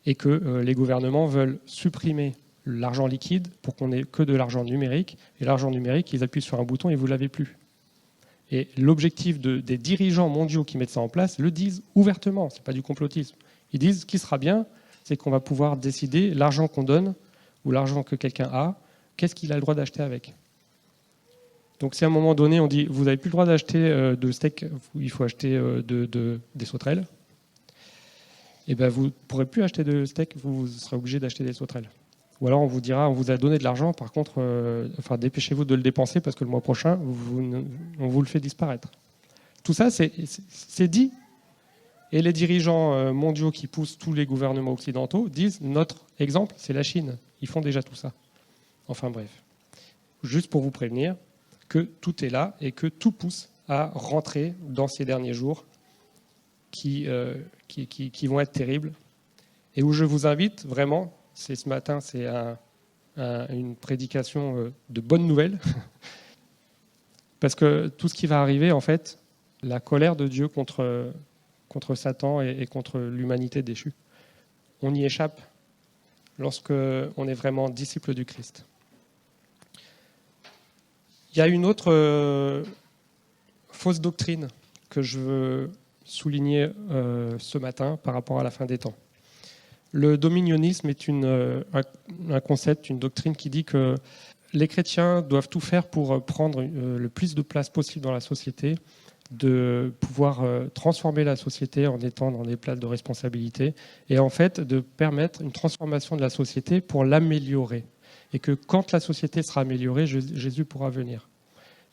Et que les gouvernements veulent supprimer l'argent liquide pour qu'on n'ait que de l'argent numérique. Et l'argent numérique, ils appuient sur un bouton et vous ne l'avez plus. Et l'objectif des dirigeants mondiaux qui mettent ça en place le disent ouvertement, ce n'est pas du complotisme. Ils disent ce qui sera bien, c'est qu'on va pouvoir décider l'argent qu'on donne ou l'argent que quelqu'un a, qu'est-ce qu'il a le droit d'acheter avec. Donc si à un moment donné on dit vous n'avez plus le droit d'acheter de steak, il faut acheter des sauterelles, et vous ne pourrez plus acheter de steak, vous serez obligé d'acheter des sauterelles. Ou alors on vous dira, on vous a donné de l'argent, par contre, dépêchez-vous de le dépenser parce que le mois prochain, on vous le fait disparaître. Tout ça, c'est dit. Et les dirigeants mondiaux qui poussent tous les gouvernements occidentaux disent, notre exemple, c'est la Chine. Ils font déjà tout ça. Enfin bref. Juste pour vous prévenir que tout est là et que tout pousse à rentrer dans ces derniers jours qui vont être terribles, et où je vous invite vraiment, ce matin c'est une prédication de bonnes nouvelles, parce que tout ce qui va arriver, en fait, la colère de Dieu contre Satan et contre l'humanité déchue, on y échappe lorsqu'on est vraiment disciple du Christ. Il y a une autre fausse doctrine que je veux souligner ce matin par rapport à la fin des temps. Le dominionnisme est un concept, une doctrine qui dit que les chrétiens doivent tout faire pour prendre le plus de place possible dans la société, de pouvoir transformer la société en étant dans des places de responsabilité et en fait de permettre une transformation de la société pour l'améliorer. Et que quand la société sera améliorée, Jésus pourra venir.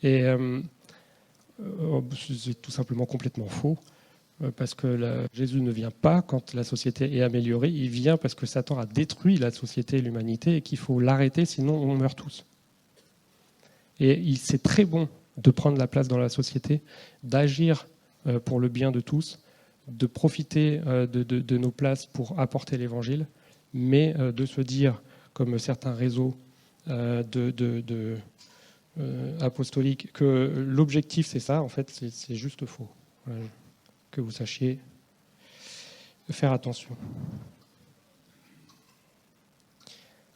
Et c'est tout simplement complètement faux, parce que Jésus ne vient pas quand la société est améliorée, il vient parce que Satan a détruit la société et l'humanité et qu'il faut l'arrêter, sinon on meurt tous. Et c'est très bon de prendre la place dans la société, d'agir pour le bien de tous, de profiter de nos places pour apporter l'évangile, mais de se dire, comme certains réseaux apostoliques, que l'objectif c'est ça, en fait c'est juste faux. Voilà. Que vous sachiez faire attention.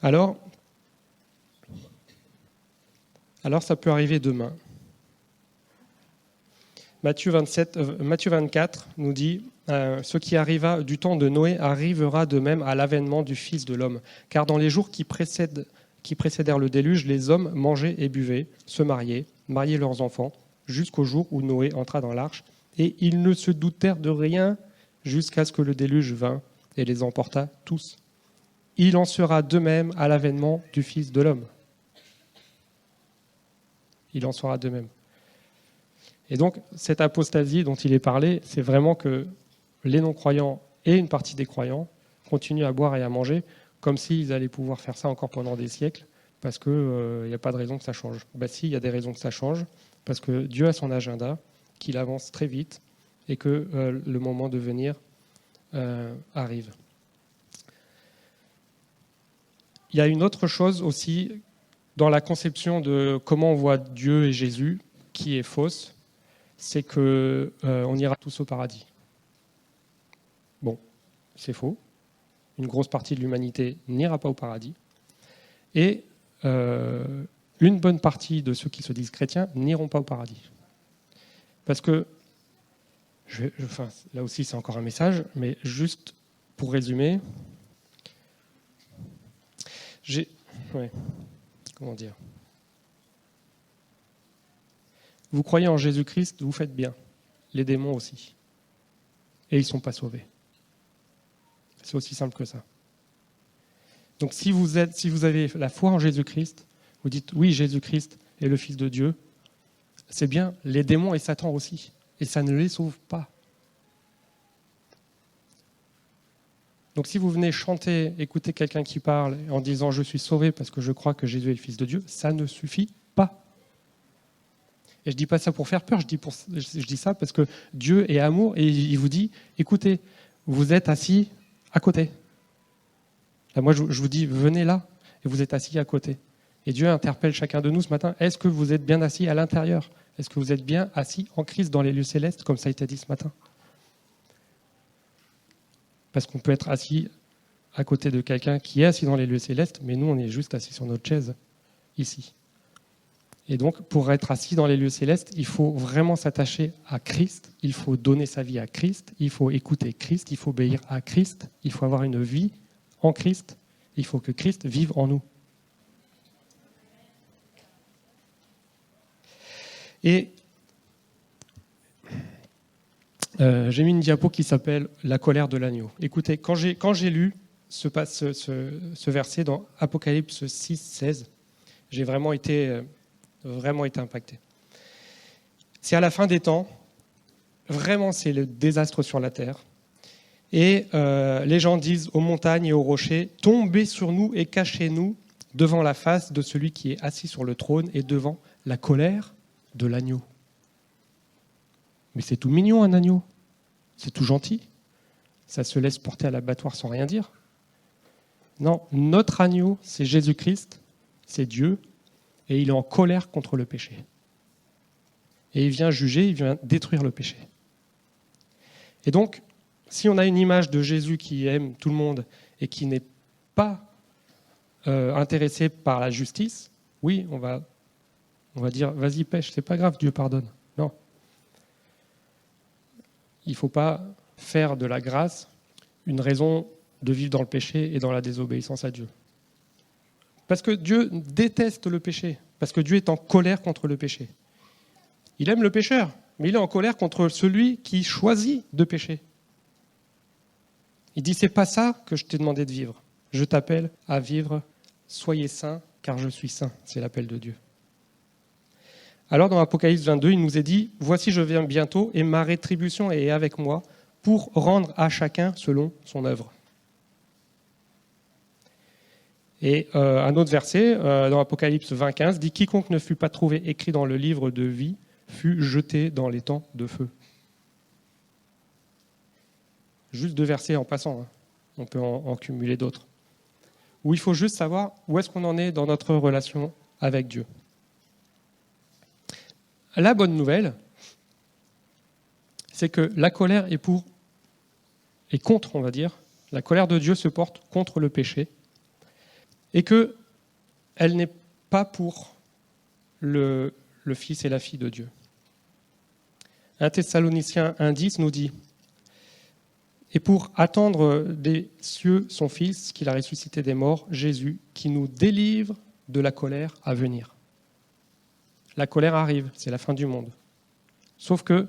Alors ça peut arriver demain. Matthieu 24 nous dit « Ce qui arriva du temps de Noé arrivera de même à l'avènement du Fils de l'homme. Car dans les jours qui précédèrent le déluge, les hommes mangeaient et buvaient, se mariaient leurs enfants, jusqu'au jour où Noé entra dans l'arche. Et ils ne se doutèrent de rien jusqu'à ce que le déluge vînt et les emporta tous. Il en sera de même à l'avènement du Fils de l'homme. » Il en sera de même. Et donc, cette apostasie dont il est parlé, c'est vraiment que les non-croyants et une partie des croyants continuent à boire et à manger comme s'ils allaient pouvoir faire ça encore pendant des siècles, parce qu'il n'y a pas de raison que ça change. Ben si, il y a des raisons que ça change, parce que Dieu a son agenda, qu'il avance très vite, et que le moment de venir arrive. Il y a une autre chose aussi dans la conception de comment on voit Dieu et Jésus, qui est fausse, c'est qu'on ira tous au paradis. Bon, c'est faux. Une grosse partie de l'humanité n'ira pas au paradis. Et une bonne partie de ceux qui se disent chrétiens n'iront pas au paradis. Parce que, là aussi c'est encore un message, mais juste pour résumer, comment dire ? Vous croyez en Jésus-Christ, vous faites bien. Les démons aussi. Et ils ne sont pas sauvés. C'est aussi simple que ça. Donc si vous avez la foi en Jésus-Christ, vous dites oui, Jésus-Christ est le Fils de Dieu, c'est bien, les démons et Satan aussi. Et ça ne les sauve pas. Donc si vous venez chanter, écouter quelqu'un qui parle en disant « je suis sauvé parce que je crois que Jésus est le Fils de Dieu », ça ne suffit pas. Et je ne dis pas ça pour faire peur, je dis ça parce que Dieu est amour et il vous dit « écoutez, vous êtes assis à côté ». Là, moi, je vous dis « venez là » et vous êtes assis à côté. Et Dieu interpelle chacun de nous ce matin « est-ce que vous êtes bien assis à l'intérieur ? Est-ce que vous êtes bien assis en Christ dans les lieux célestes, comme ça a été dit ce matin ?» Parce qu'on peut être assis à côté de quelqu'un qui est assis dans les lieux célestes, mais nous, on est juste assis sur notre chaise, ici. Et donc, pour être assis dans les lieux célestes, il faut vraiment s'attacher à Christ, il faut donner sa vie à Christ, il faut écouter Christ, il faut obéir à Christ, il faut avoir une vie en Christ, il faut que Christ vive en nous. Et j'ai mis une diapo qui s'appelle « La colère de l'agneau ». Écoutez, quand j'ai lu ce verset dans Apocalypse 6, 16, j'ai vraiment été impacté. C'est à la fin des temps, vraiment c'est le désastre sur la terre. Et les gens disent aux montagnes et aux rochers, « Tombez sur nous et cachez-nous devant la face de celui qui est assis sur le trône et devant la colère de l'agneau. » Mais c'est tout mignon un agneau. c'est tout gentil. Ça se laisse porter à l'abattoir sans rien dire. Non, notre agneau, c'est Jésus-Christ, c'est Dieu, et il est en colère contre le péché. Et il vient juger, il vient détruire le péché. Et donc, si on a une image de Jésus qui aime tout le monde et qui n'est pas intéressé par la justice, oui, on va dire, vas-y pêche, c'est pas grave, Dieu pardonne. Non. Il ne faut pas faire de la grâce une raison de vivre dans le péché et dans la désobéissance à Dieu. Parce que Dieu déteste le péché, parce que Dieu est en colère contre le péché. Il aime le pécheur, mais il est en colère contre celui qui choisit de pécher. Il dit, c'est pas ça que je t'ai demandé de vivre. Je t'appelle à vivre, soyez saints, car je suis saint. C'est l'appel de Dieu. Alors dans Apocalypse 22, il nous est dit, voici je viens bientôt et ma rétribution est avec moi pour rendre à chacun selon son œuvre. Et un autre verset, dans Apocalypse 20, 15, dit, quiconque ne fut pas trouvé écrit dans le livre de vie fut jeté dans les temps de feu. Juste 2 versets en passant, hein. On peut en cumuler d'autres. Où il faut juste savoir où est-ce qu'on en est dans notre relation avec Dieu. La bonne nouvelle, c'est que la colère est contre, on va dire, la colère de Dieu se porte contre le péché, et qu'elle n'est pas pour le Fils et la fille de Dieu. 1 Thessaloniciens 1,10 nous dit « Et pour attendre des cieux son Fils, qu'il a ressuscité des morts, Jésus, qui nous délivre de la colère à venir. » La colère arrive, c'est la fin du monde. Sauf que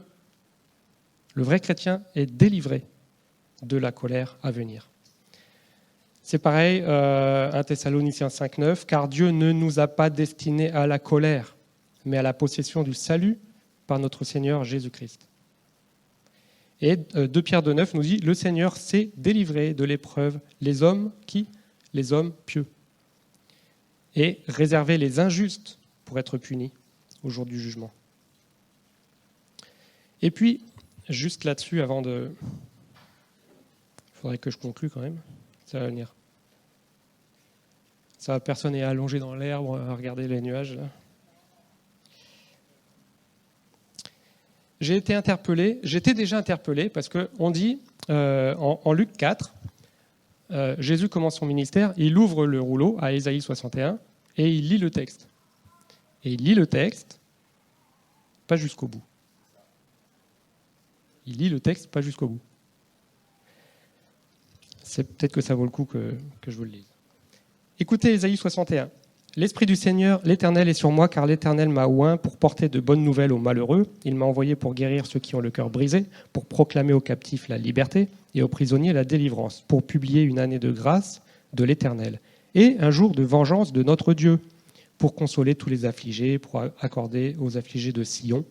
le vrai chrétien est délivré de la colère à venir. C'est pareil, 1 Thessaloniciens 5,9, car Dieu ne nous a pas destinés à la colère, mais à la possession du salut par notre Seigneur Jésus-Christ. Et 2 Pierre 2,9 nous dit, le Seigneur sait délivrer de l'épreuve les hommes qui ? Les hommes pieux. Et réserver les injustes pour être punis au jour du jugement. Et puis, juste là-dessus, avant de... Il faudrait que je conclue quand même. Ça va venir. Ça, personne n'est allongé dans l'herbe à regarder les nuages. Là. J'étais déjà interpellé parce qu'on dit, en Luc 4, Jésus commence son ministère, il ouvre le rouleau à Ésaïe 61 et il lit le texte. Et il lit le texte, pas jusqu'au bout. Il lit le texte, pas jusqu'au bout. C'est peut-être que ça vaut le coup que je vous le lise. Écoutez Ésaïe 61. L'Esprit du Seigneur, l'Éternel est sur moi, car l'Éternel m'a oint pour porter de bonnes nouvelles aux malheureux. Il m'a envoyé pour guérir ceux qui ont le cœur brisé, pour proclamer aux captifs la liberté et aux prisonniers la délivrance, pour publier une année de grâce de l'Éternel et un jour de vengeance de notre Dieu, pour consoler tous les affligés, pour accorder aux affligés de Sion.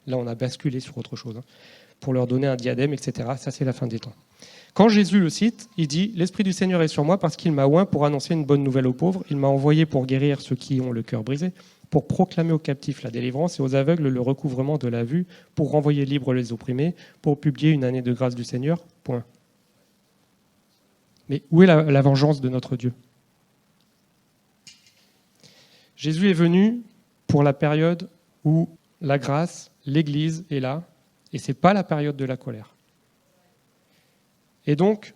Là, on a basculé sur autre chose. Pour leur donner un diadème, etc. Ça, c'est la fin des temps. Quand Jésus le cite, il dit « L'Esprit du Seigneur est sur moi parce qu'il m'a oint pour annoncer une bonne nouvelle aux pauvres. Il m'a envoyé pour guérir ceux qui ont le cœur brisé, pour proclamer aux captifs la délivrance et aux aveugles le recouvrement de la vue, pour renvoyer libres les opprimés, pour publier une année de grâce du Seigneur. » Point. Mais où est la vengeance de notre Dieu ? Jésus est venu pour la période où la grâce, l'Église est là, et ce n'est pas la période de la colère. Et donc,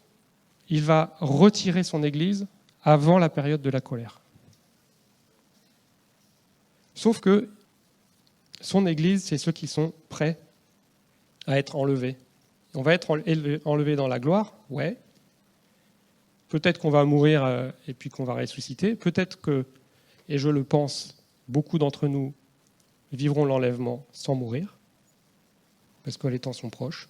il va retirer son Église avant la période de la colère. Sauf que son Église, c'est ceux qui sont prêts à être enlevés. On va être enlevés dans la gloire, ouais. Peut-être qu'on va mourir et puis qu'on va ressusciter. Peut-être que, et je le pense, beaucoup d'entre nous vivront l'enlèvement sans mourir, parce que les temps sont proches.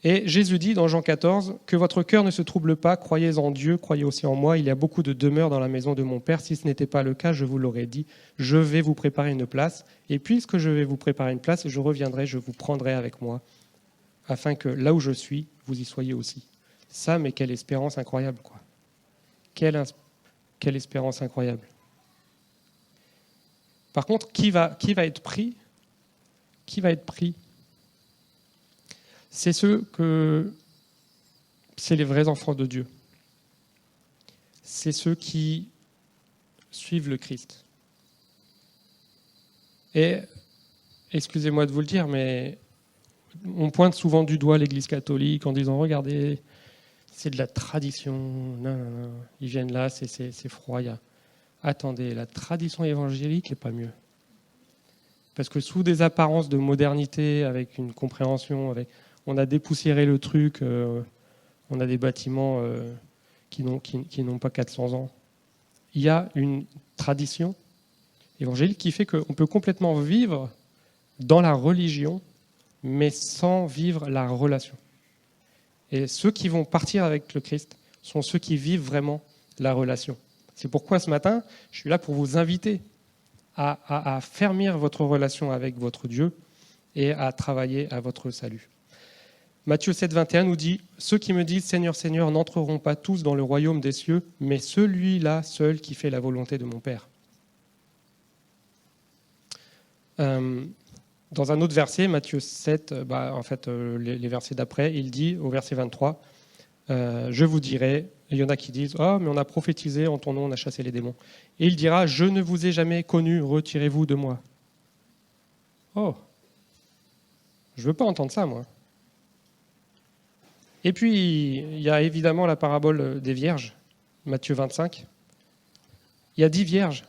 Et Jésus dit dans Jean 14, « Que votre cœur ne se trouble pas, croyez en Dieu, croyez aussi en moi. Il y a beaucoup de demeures dans la maison de mon Père. Si ce n'était pas le cas, je vous l'aurais dit. Je vais vous préparer une place. Et puisque je vais vous préparer une place, je reviendrai, je vous prendrai avec moi, afin que là où je suis, vous y soyez aussi. » Ça, mais quelle espérance incroyable, quoi. Quelle espérance incroyable. Par contre, qui va être pris ? Qui va être pris c'est les vrais enfants de Dieu. C'est ceux qui suivent le Christ. Et, excusez-moi de vous le dire, mais on pointe souvent du doigt l'Église catholique en disant « Regardez, c'est de la tradition, non, non, non. Ils viennent là, c'est froid. » Attendez, la tradition évangélique n'est pas mieux. Parce que sous des apparences de modernité, avec une compréhension, on a dépoussiéré le truc, on a des bâtiments qui n'ont pas 400 ans. Il y a une tradition évangélique qui fait qu'on peut complètement vivre dans la religion, mais sans vivre la relation. Et ceux qui vont partir avec le Christ sont ceux qui vivent vraiment la relation. C'est pourquoi ce matin, je suis là pour vous inviter à fermir votre relation avec votre Dieu et à travailler à votre salut. Matthieu 7, 21 nous dit « Ceux qui me disent Seigneur, Seigneur n'entreront pas tous dans le royaume des cieux, mais celui-là seul qui fait la volonté de mon Père. » Dans un autre verset, Matthieu 7, les versets d'après, il dit au verset 23 « Je vous dirai », il y en a qui disent « Oh, mais on a prophétisé, en ton nom on a chassé les démons. » Et il dira « Je ne vous ai jamais connu, retirez-vous de moi. » Oh, je ne veux pas entendre ça, moi. Et puis, il y a évidemment la parabole des vierges, Matthieu 25. Il y a 10 vierges.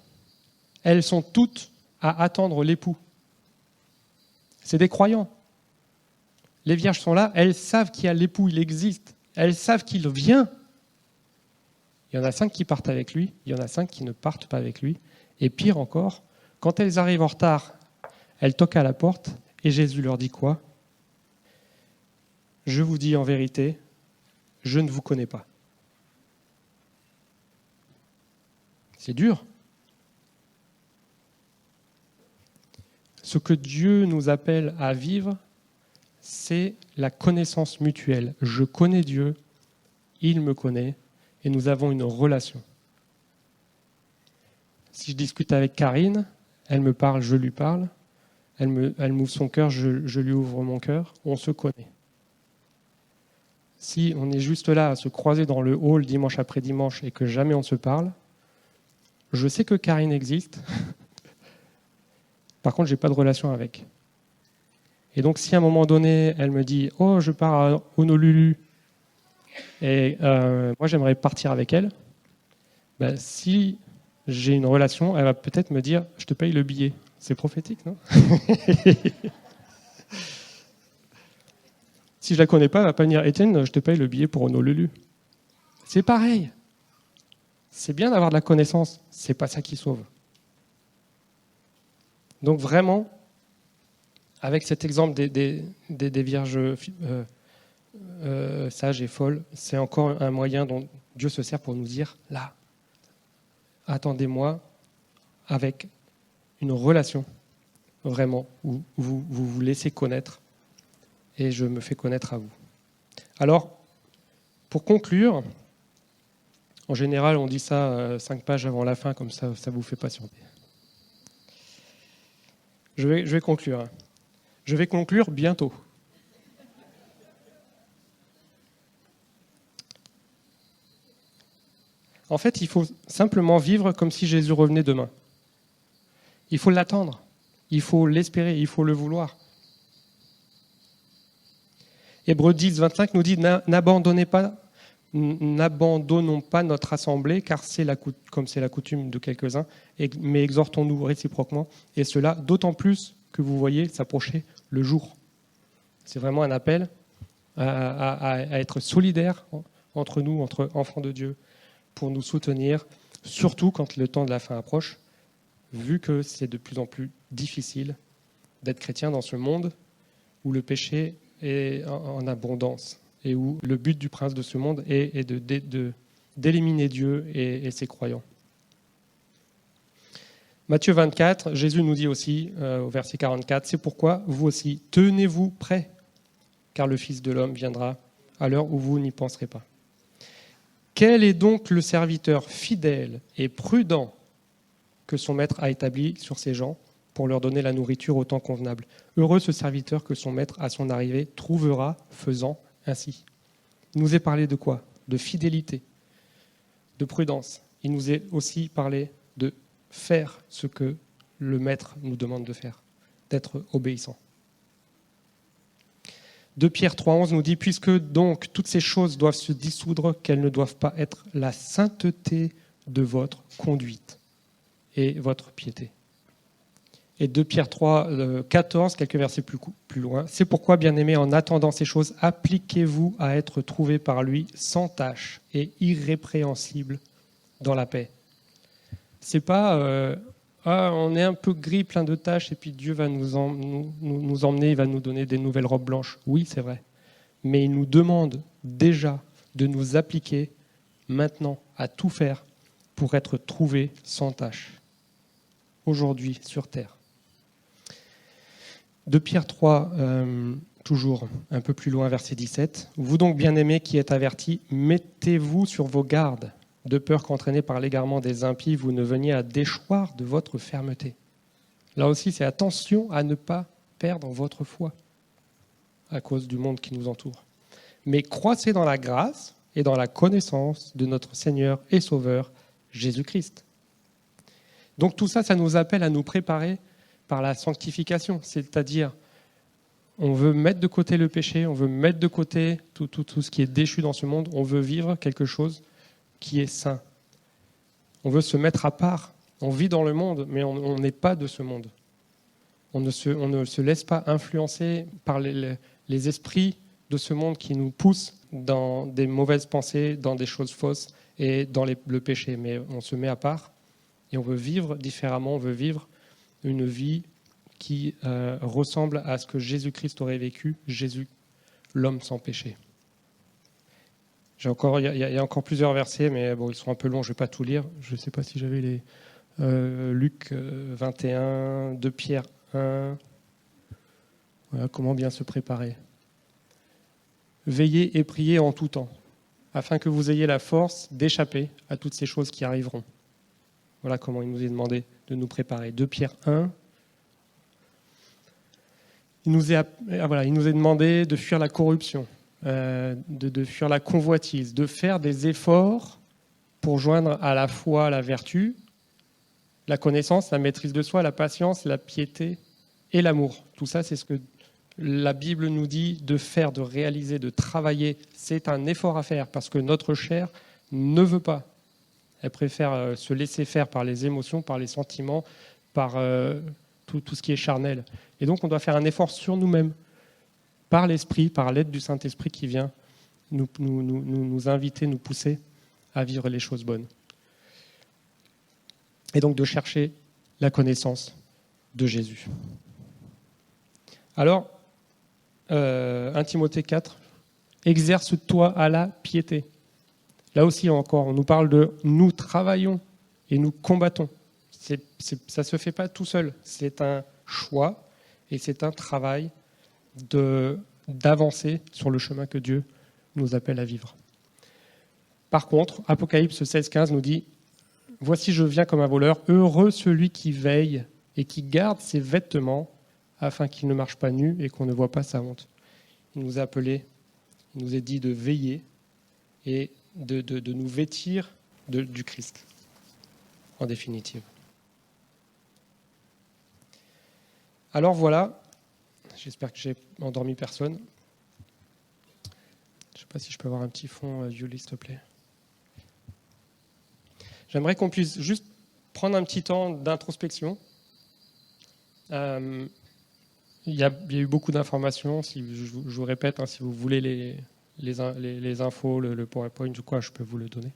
Elles sont toutes à attendre l'époux. C'est des croyants. Les vierges sont là, elles savent qu'il y a l'époux, il existe. Elles savent qu'il vient. Il y en a 5 qui partent avec lui, il y en a 5 qui ne partent pas avec lui. Et pire encore, quand elles arrivent en retard, elles toquent à la porte et Jésus leur dit quoi ? Je vous dis en vérité, je ne vous connais pas. C'est dur. Ce que Dieu nous appelle à vivre, c'est la connaissance mutuelle. Je connais Dieu, il me connaît, et nous avons une relation. Si je discute avec Karine, elle me parle, je lui parle, elle m'ouvre son cœur, je lui ouvre mon cœur, on se connaît. Si on est juste là à se croiser dans le hall dimanche après dimanche et que jamais on se parle, je sais que Karine existe, par contre je n'ai pas de relation avec. Et donc si à un moment donné elle me dit « Oh, je pars à Honolulu et moi j'aimerais partir avec elle », si j'ai une relation, elle va peut-être me dire « Je te paye le billet ». C'est prophétique, non ? Si je la connais pas, elle va pas venir « Étienne, je te paye le billet pour Honolulu ». C'est pareil. C'est bien d'avoir de la connaissance, c'est pas ça qui sauve. Donc vraiment, avec cet exemple des vierges sages et folles, c'est encore un moyen dont Dieu se sert pour nous dire « Là, attendez-moi avec une relation, vraiment, où vous vous laissez connaître et je me fais connaître à vous. » Alors, pour conclure, en général, on dit ça 5 pages avant la fin, comme ça vous fait patienter. Je vais conclure. Je vais conclure bientôt. En fait, il faut simplement vivre comme si Jésus revenait demain. Il faut l'attendre, il faut l'espérer, il faut le vouloir. Hébreux 10, 25 nous dit « N'abandonnons pas notre assemblée, car comme c'est la coutume de quelques-uns, mais exhortons-nous réciproquement, et cela d'autant plus que vous voyez s'approcher le jour. » C'est vraiment un appel à être solidaires entre nous, entre enfants de Dieu, pour nous soutenir, surtout quand le temps de la fin approche, vu que c'est de plus en plus difficile d'être chrétien dans ce monde où le péché est en abondance et où le but du prince de ce monde est d'éliminer Dieu et ses croyants. Matthieu 24, Jésus nous dit aussi, au verset 44, « C'est pourquoi vous aussi, tenez-vous prêts, car le Fils de l'homme viendra à l'heure où vous n'y penserez pas. » Quel est donc le serviteur fidèle et prudent que son maître a établi sur ces gens pour leur donner la nourriture au temps convenable. Heureux ce serviteur que son maître, à son arrivée, trouvera faisant ainsi. Il nous est parlé de quoi? De fidélité, de prudence. Il nous est aussi parlé de faire ce que le maître nous demande de faire, d'être obéissant. 2 Pierre 3,11 nous dit « Puisque donc toutes ces choses doivent se dissoudre, qu'elles ne doivent pas être la sainteté de votre conduite et votre piété. » Et 2 Pierre 3, 14, quelques versets plus loin. « C'est pourquoi, bien-aimés, en attendant ces choses, appliquez-vous à être trouvés par lui sans tache et irrépréhensibles dans la paix. » C'est pas on est un peu gris, plein de taches, et puis Dieu va nous emmener, il va nous donner des nouvelles robes blanches. Oui, c'est vrai. Mais il nous demande déjà de nous appliquer maintenant à tout faire pour être trouvés sans tache, aujourd'hui sur terre. 2 Pierre 3, toujours un peu plus loin, verset 17. « Vous donc, bien-aimés qui êtes avertis, mettez-vous sur vos gardes, de peur qu'entraînés par l'égarement des impies, vous ne veniez à déchoir de votre fermeté. » Là aussi, c'est attention à ne pas perdre votre foi à cause du monde qui nous entoure. Mais croissez dans la grâce et dans la connaissance de notre Seigneur et Sauveur, Jésus-Christ. Donc tout ça, ça nous appelle à nous préparer par la sanctification, c'est-à-dire on veut mettre de côté le péché, on veut mettre de côté tout ce qui est déchu dans ce monde, on veut vivre quelque chose qui est saint. On veut se mettre à part. On vit dans le monde, mais on n'est pas de ce monde. On ne se laisse pas influencer par les esprits de ce monde qui nous poussent dans des mauvaises pensées, dans des choses fausses et dans le péché. Mais on se met à part et on veut vivre différemment, on veut vivre une vie qui ressemble à ce que Jésus-Christ aurait vécu, Jésus, l'homme sans péché. Il y a encore plusieurs versets, mais bon, ils sont un peu longs, je ne vais pas tout lire. Je ne sais pas si j'avais les Luc 21, 2 Pierre 1. Voilà, comment bien se préparer. Veillez et priez en tout temps, afin que vous ayez la force d'échapper à toutes ces choses qui arriveront. Voilà comment il nous est demandé de nous préparer. 2 Pierre 1. Il nous est demandé de fuir la corruption. De fuir la convoitise, de faire des efforts pour joindre à la foi la vertu, la connaissance, la maîtrise de soi, la patience, la piété et l'amour. Tout ça, c'est ce que la Bible nous dit de faire, de réaliser, de travailler. C'est un effort à faire parce que notre chair ne veut pas. Elle préfère se laisser faire par les émotions, par les sentiments, par tout ce qui est charnel. Et donc, on doit faire un effort sur nous-mêmes, par l'Esprit, par l'aide du Saint-Esprit qui vient nous inviter, nous pousser à vivre les choses bonnes. Et donc de chercher la connaissance de Jésus. Alors, 1 Timothée 4, « Exerce-toi à la piété ». Là aussi encore, on nous parle de « nous travaillons et nous combattons ». Ça ne se fait pas tout seul, c'est un choix et c'est un travail d'avancer sur le chemin que Dieu nous appelle à vivre. Par contre, Apocalypse 16,15 nous dit « Voici, je viens comme un voleur, heureux celui qui veille et qui garde ses vêtements afin qu'il ne marche pas nu et qu'on ne voit pas sa honte. » Il nous a appelés, il nous est dit de veiller et de nous vêtir du Christ, en définitive. Alors voilà, j'espère que j'ai endormi personne. Je ne sais pas si je peux avoir un petit fond, Julie, s'il te plaît. J'aimerais qu'on puisse juste prendre un petit temps d'introspection. Il y a eu beaucoup d'informations. Je vous répète, hein, si vous voulez les infos, le PowerPoint ou quoi, je peux vous le donner.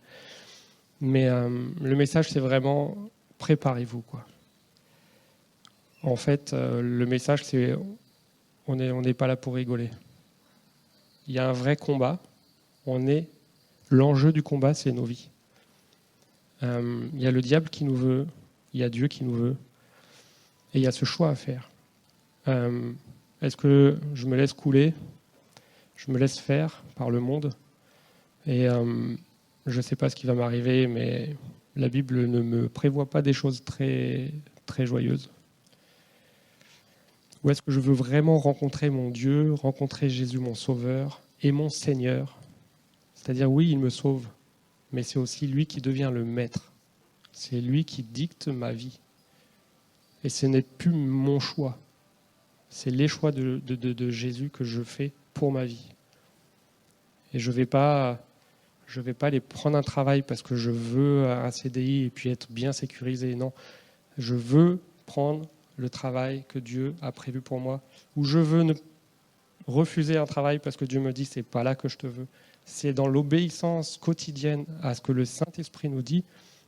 Mais le message, c'est vraiment préparez-vous, quoi. En fait, le message, c'est on n'est pas là pour rigoler. Il y a un vrai combat. L'enjeu du combat, c'est nos vies. Il y a le diable qui nous veut, il y a Dieu qui nous veut, et il y a ce choix à faire. Est-ce que je me laisse couler, je me laisse faire par le monde, et je ne sais pas ce qui va m'arriver, mais la Bible ne me prévoit pas des choses très, très joyeuses. Ou est-ce que je veux vraiment rencontrer mon Dieu, rencontrer Jésus mon Sauveur et mon Seigneur? C'est-à-dire, oui, il me sauve, mais c'est aussi lui qui devient le maître. C'est lui qui dicte ma vie. Et ce n'est plus mon choix. C'est les choix de Jésus que je fais pour ma vie. Et je vais pas aller prendre un travail parce que je veux un CDI et puis être bien sécurisé. Non, je veux prendre le travail que Dieu a prévu pour moi. Ou je veux refuser un travail parce que Dieu me dit c'est pas là que je te veux. C'est dans l'obéissance quotidienne à ce que le Saint-Esprit nous dit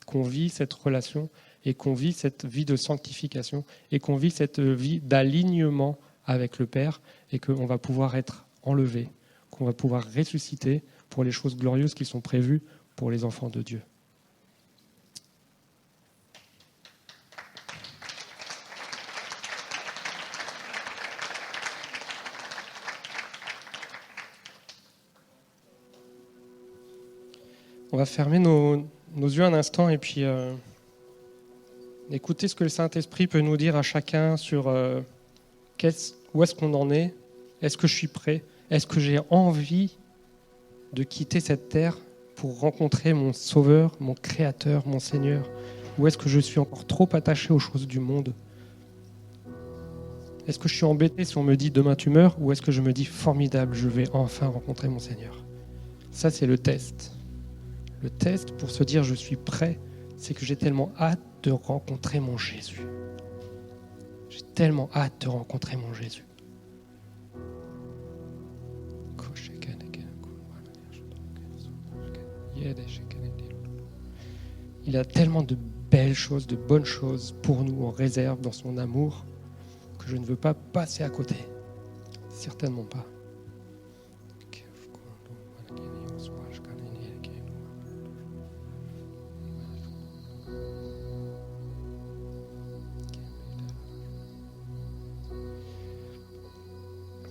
qu'on vit cette relation et qu'on vit cette vie de sanctification et qu'on vit cette vie d'alignement avec le Père et qu'on va pouvoir être enlevé, qu'on va pouvoir ressusciter pour les choses glorieuses qui sont prévues pour les enfants de Dieu. On va fermer nos yeux un instant et puis écouter ce que le Saint-Esprit peut nous dire à chacun sur où est-ce qu'on en est. Est-ce que je suis prêt? Est-ce que j'ai envie de quitter cette terre pour rencontrer mon Sauveur, mon Créateur, mon Seigneur? Ou est-ce que je suis encore trop attaché aux choses du monde? Est-ce que je suis embêté si on me dit demain tu meurs? Ou est-ce que je me dis formidable, je vais enfin rencontrer mon Seigneur? Ça, c'est le test. Le test pour se dire je suis prêt, c'est que j'ai tellement hâte de rencontrer mon Jésus. J'ai tellement hâte de rencontrer mon Jésus. Il a tellement de belles choses, de bonnes choses pour nous en réserve dans son amour que je ne veux pas passer à côté. Certainement pas.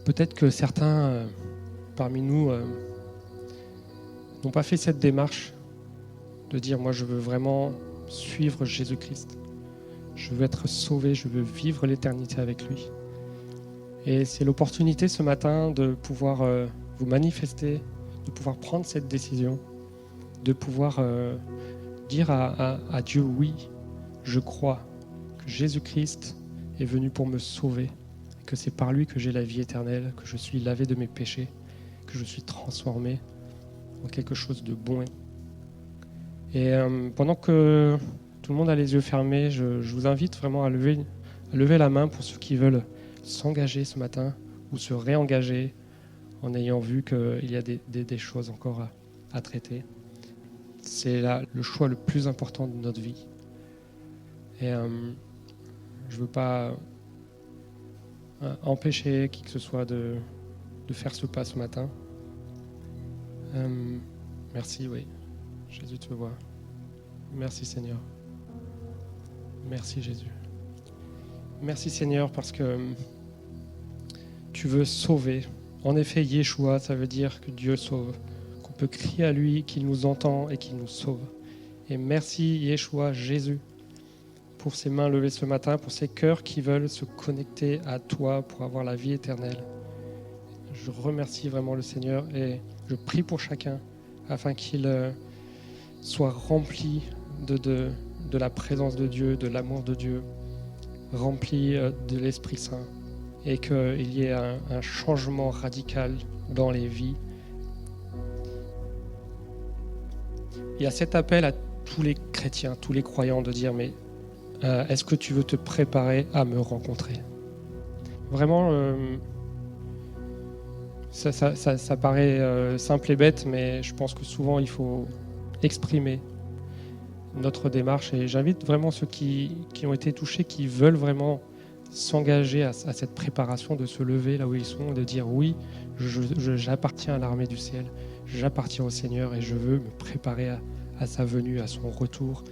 Peut-être que certains parmi nous n'ont pas fait cette démarche de dire moi je veux vraiment suivre Jésus-Christ. Je veux être sauvé, je veux vivre l'éternité avec lui. Et c'est l'opportunité ce matin de pouvoir vous manifester, de pouvoir prendre cette décision, de pouvoir dire à Dieu oui, je crois que Jésus-Christ est venu pour me sauver, que c'est par lui que j'ai la vie éternelle, que je suis lavé de mes péchés, que je suis transformé en quelque chose de bon. Et pendant que tout le monde a les yeux fermés, je vous invite vraiment à lever la main pour ceux qui veulent s'engager ce matin ou se réengager en ayant vu qu'il y a des choses encore à traiter. C'est là le choix le plus important de notre vie. Et je ne veux pas empêcher qui que ce soit de faire ce pas ce matin. Merci, oui. Jésus te voit. Merci Seigneur. Merci Jésus. Merci Seigneur parce que tu veux sauver. En effet, Yeshua, ça veut dire que Dieu sauve, qu'on peut crier à lui, qu'il nous entend et qu'il nous sauve. Et merci Yeshua, Jésus, pour ces mains levées ce matin, pour ces cœurs qui veulent se connecter à toi pour avoir la vie éternelle. Je remercie vraiment le Seigneur et je prie pour chacun afin qu'il soit rempli de la présence de Dieu, de l'amour de Dieu, rempli de l'Esprit Saint et qu'il y ait un changement radical dans les vies. Il y a cet appel à tous les chrétiens, tous les croyants de dire mais est-ce que tu veux te préparer à me rencontrer? Vraiment, ça paraît simple et bête, mais je pense que souvent il faut exprimer notre démarche. Et j'invite vraiment ceux qui ont été touchés, qui veulent vraiment s'engager à cette préparation, de se lever là où ils sont, de dire oui, j'appartiens à l'armée du ciel, j'appartiens au Seigneur et je veux me préparer à sa venue, à son retour.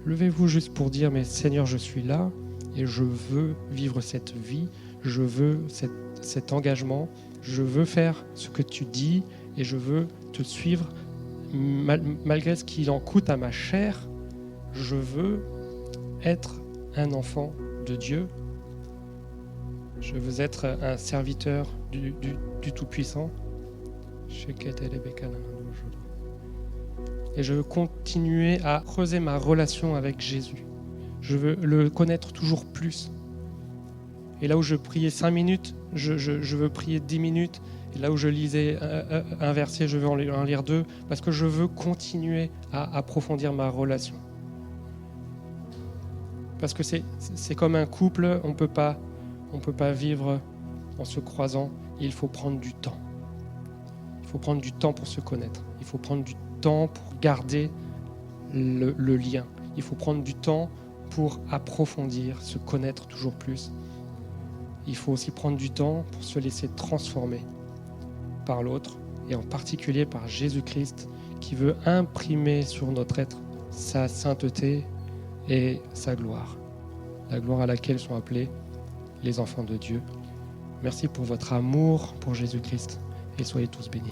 Levez-vous juste pour dire mais Seigneur, je suis là et je veux vivre cette vie, je veux cet engagement, je veux faire ce que tu dis et je veux te suivre malgré ce qu'il en coûte à ma chair. Je veux être un enfant de Dieu Je veux être un serviteur du Tout-Puissant. Et je veux continuer à creuser ma relation avec Jésus. Je veux le connaître toujours plus. Et là où je priais 5 minutes, je veux prier 10 minutes. Et là où je lisais un verset, je veux en lire 2, parce que je veux continuer à approfondir ma relation. Parce que c'est comme un couple, on peut pas vivre en se croisant. Il faut prendre du temps. Il faut prendre du temps pour se connaître. Il faut prendre du temps pour garder le lien. Il faut prendre du temps pour approfondir, se connaître toujours plus. Il faut aussi prendre du temps pour se laisser transformer par l'autre, et en particulier par Jésus-Christ, qui veut imprimer sur notre être sa sainteté et sa gloire, la gloire à laquelle sont appelés les enfants de Dieu. Merci pour votre amour pour Jésus-Christ, et soyez tous bénis.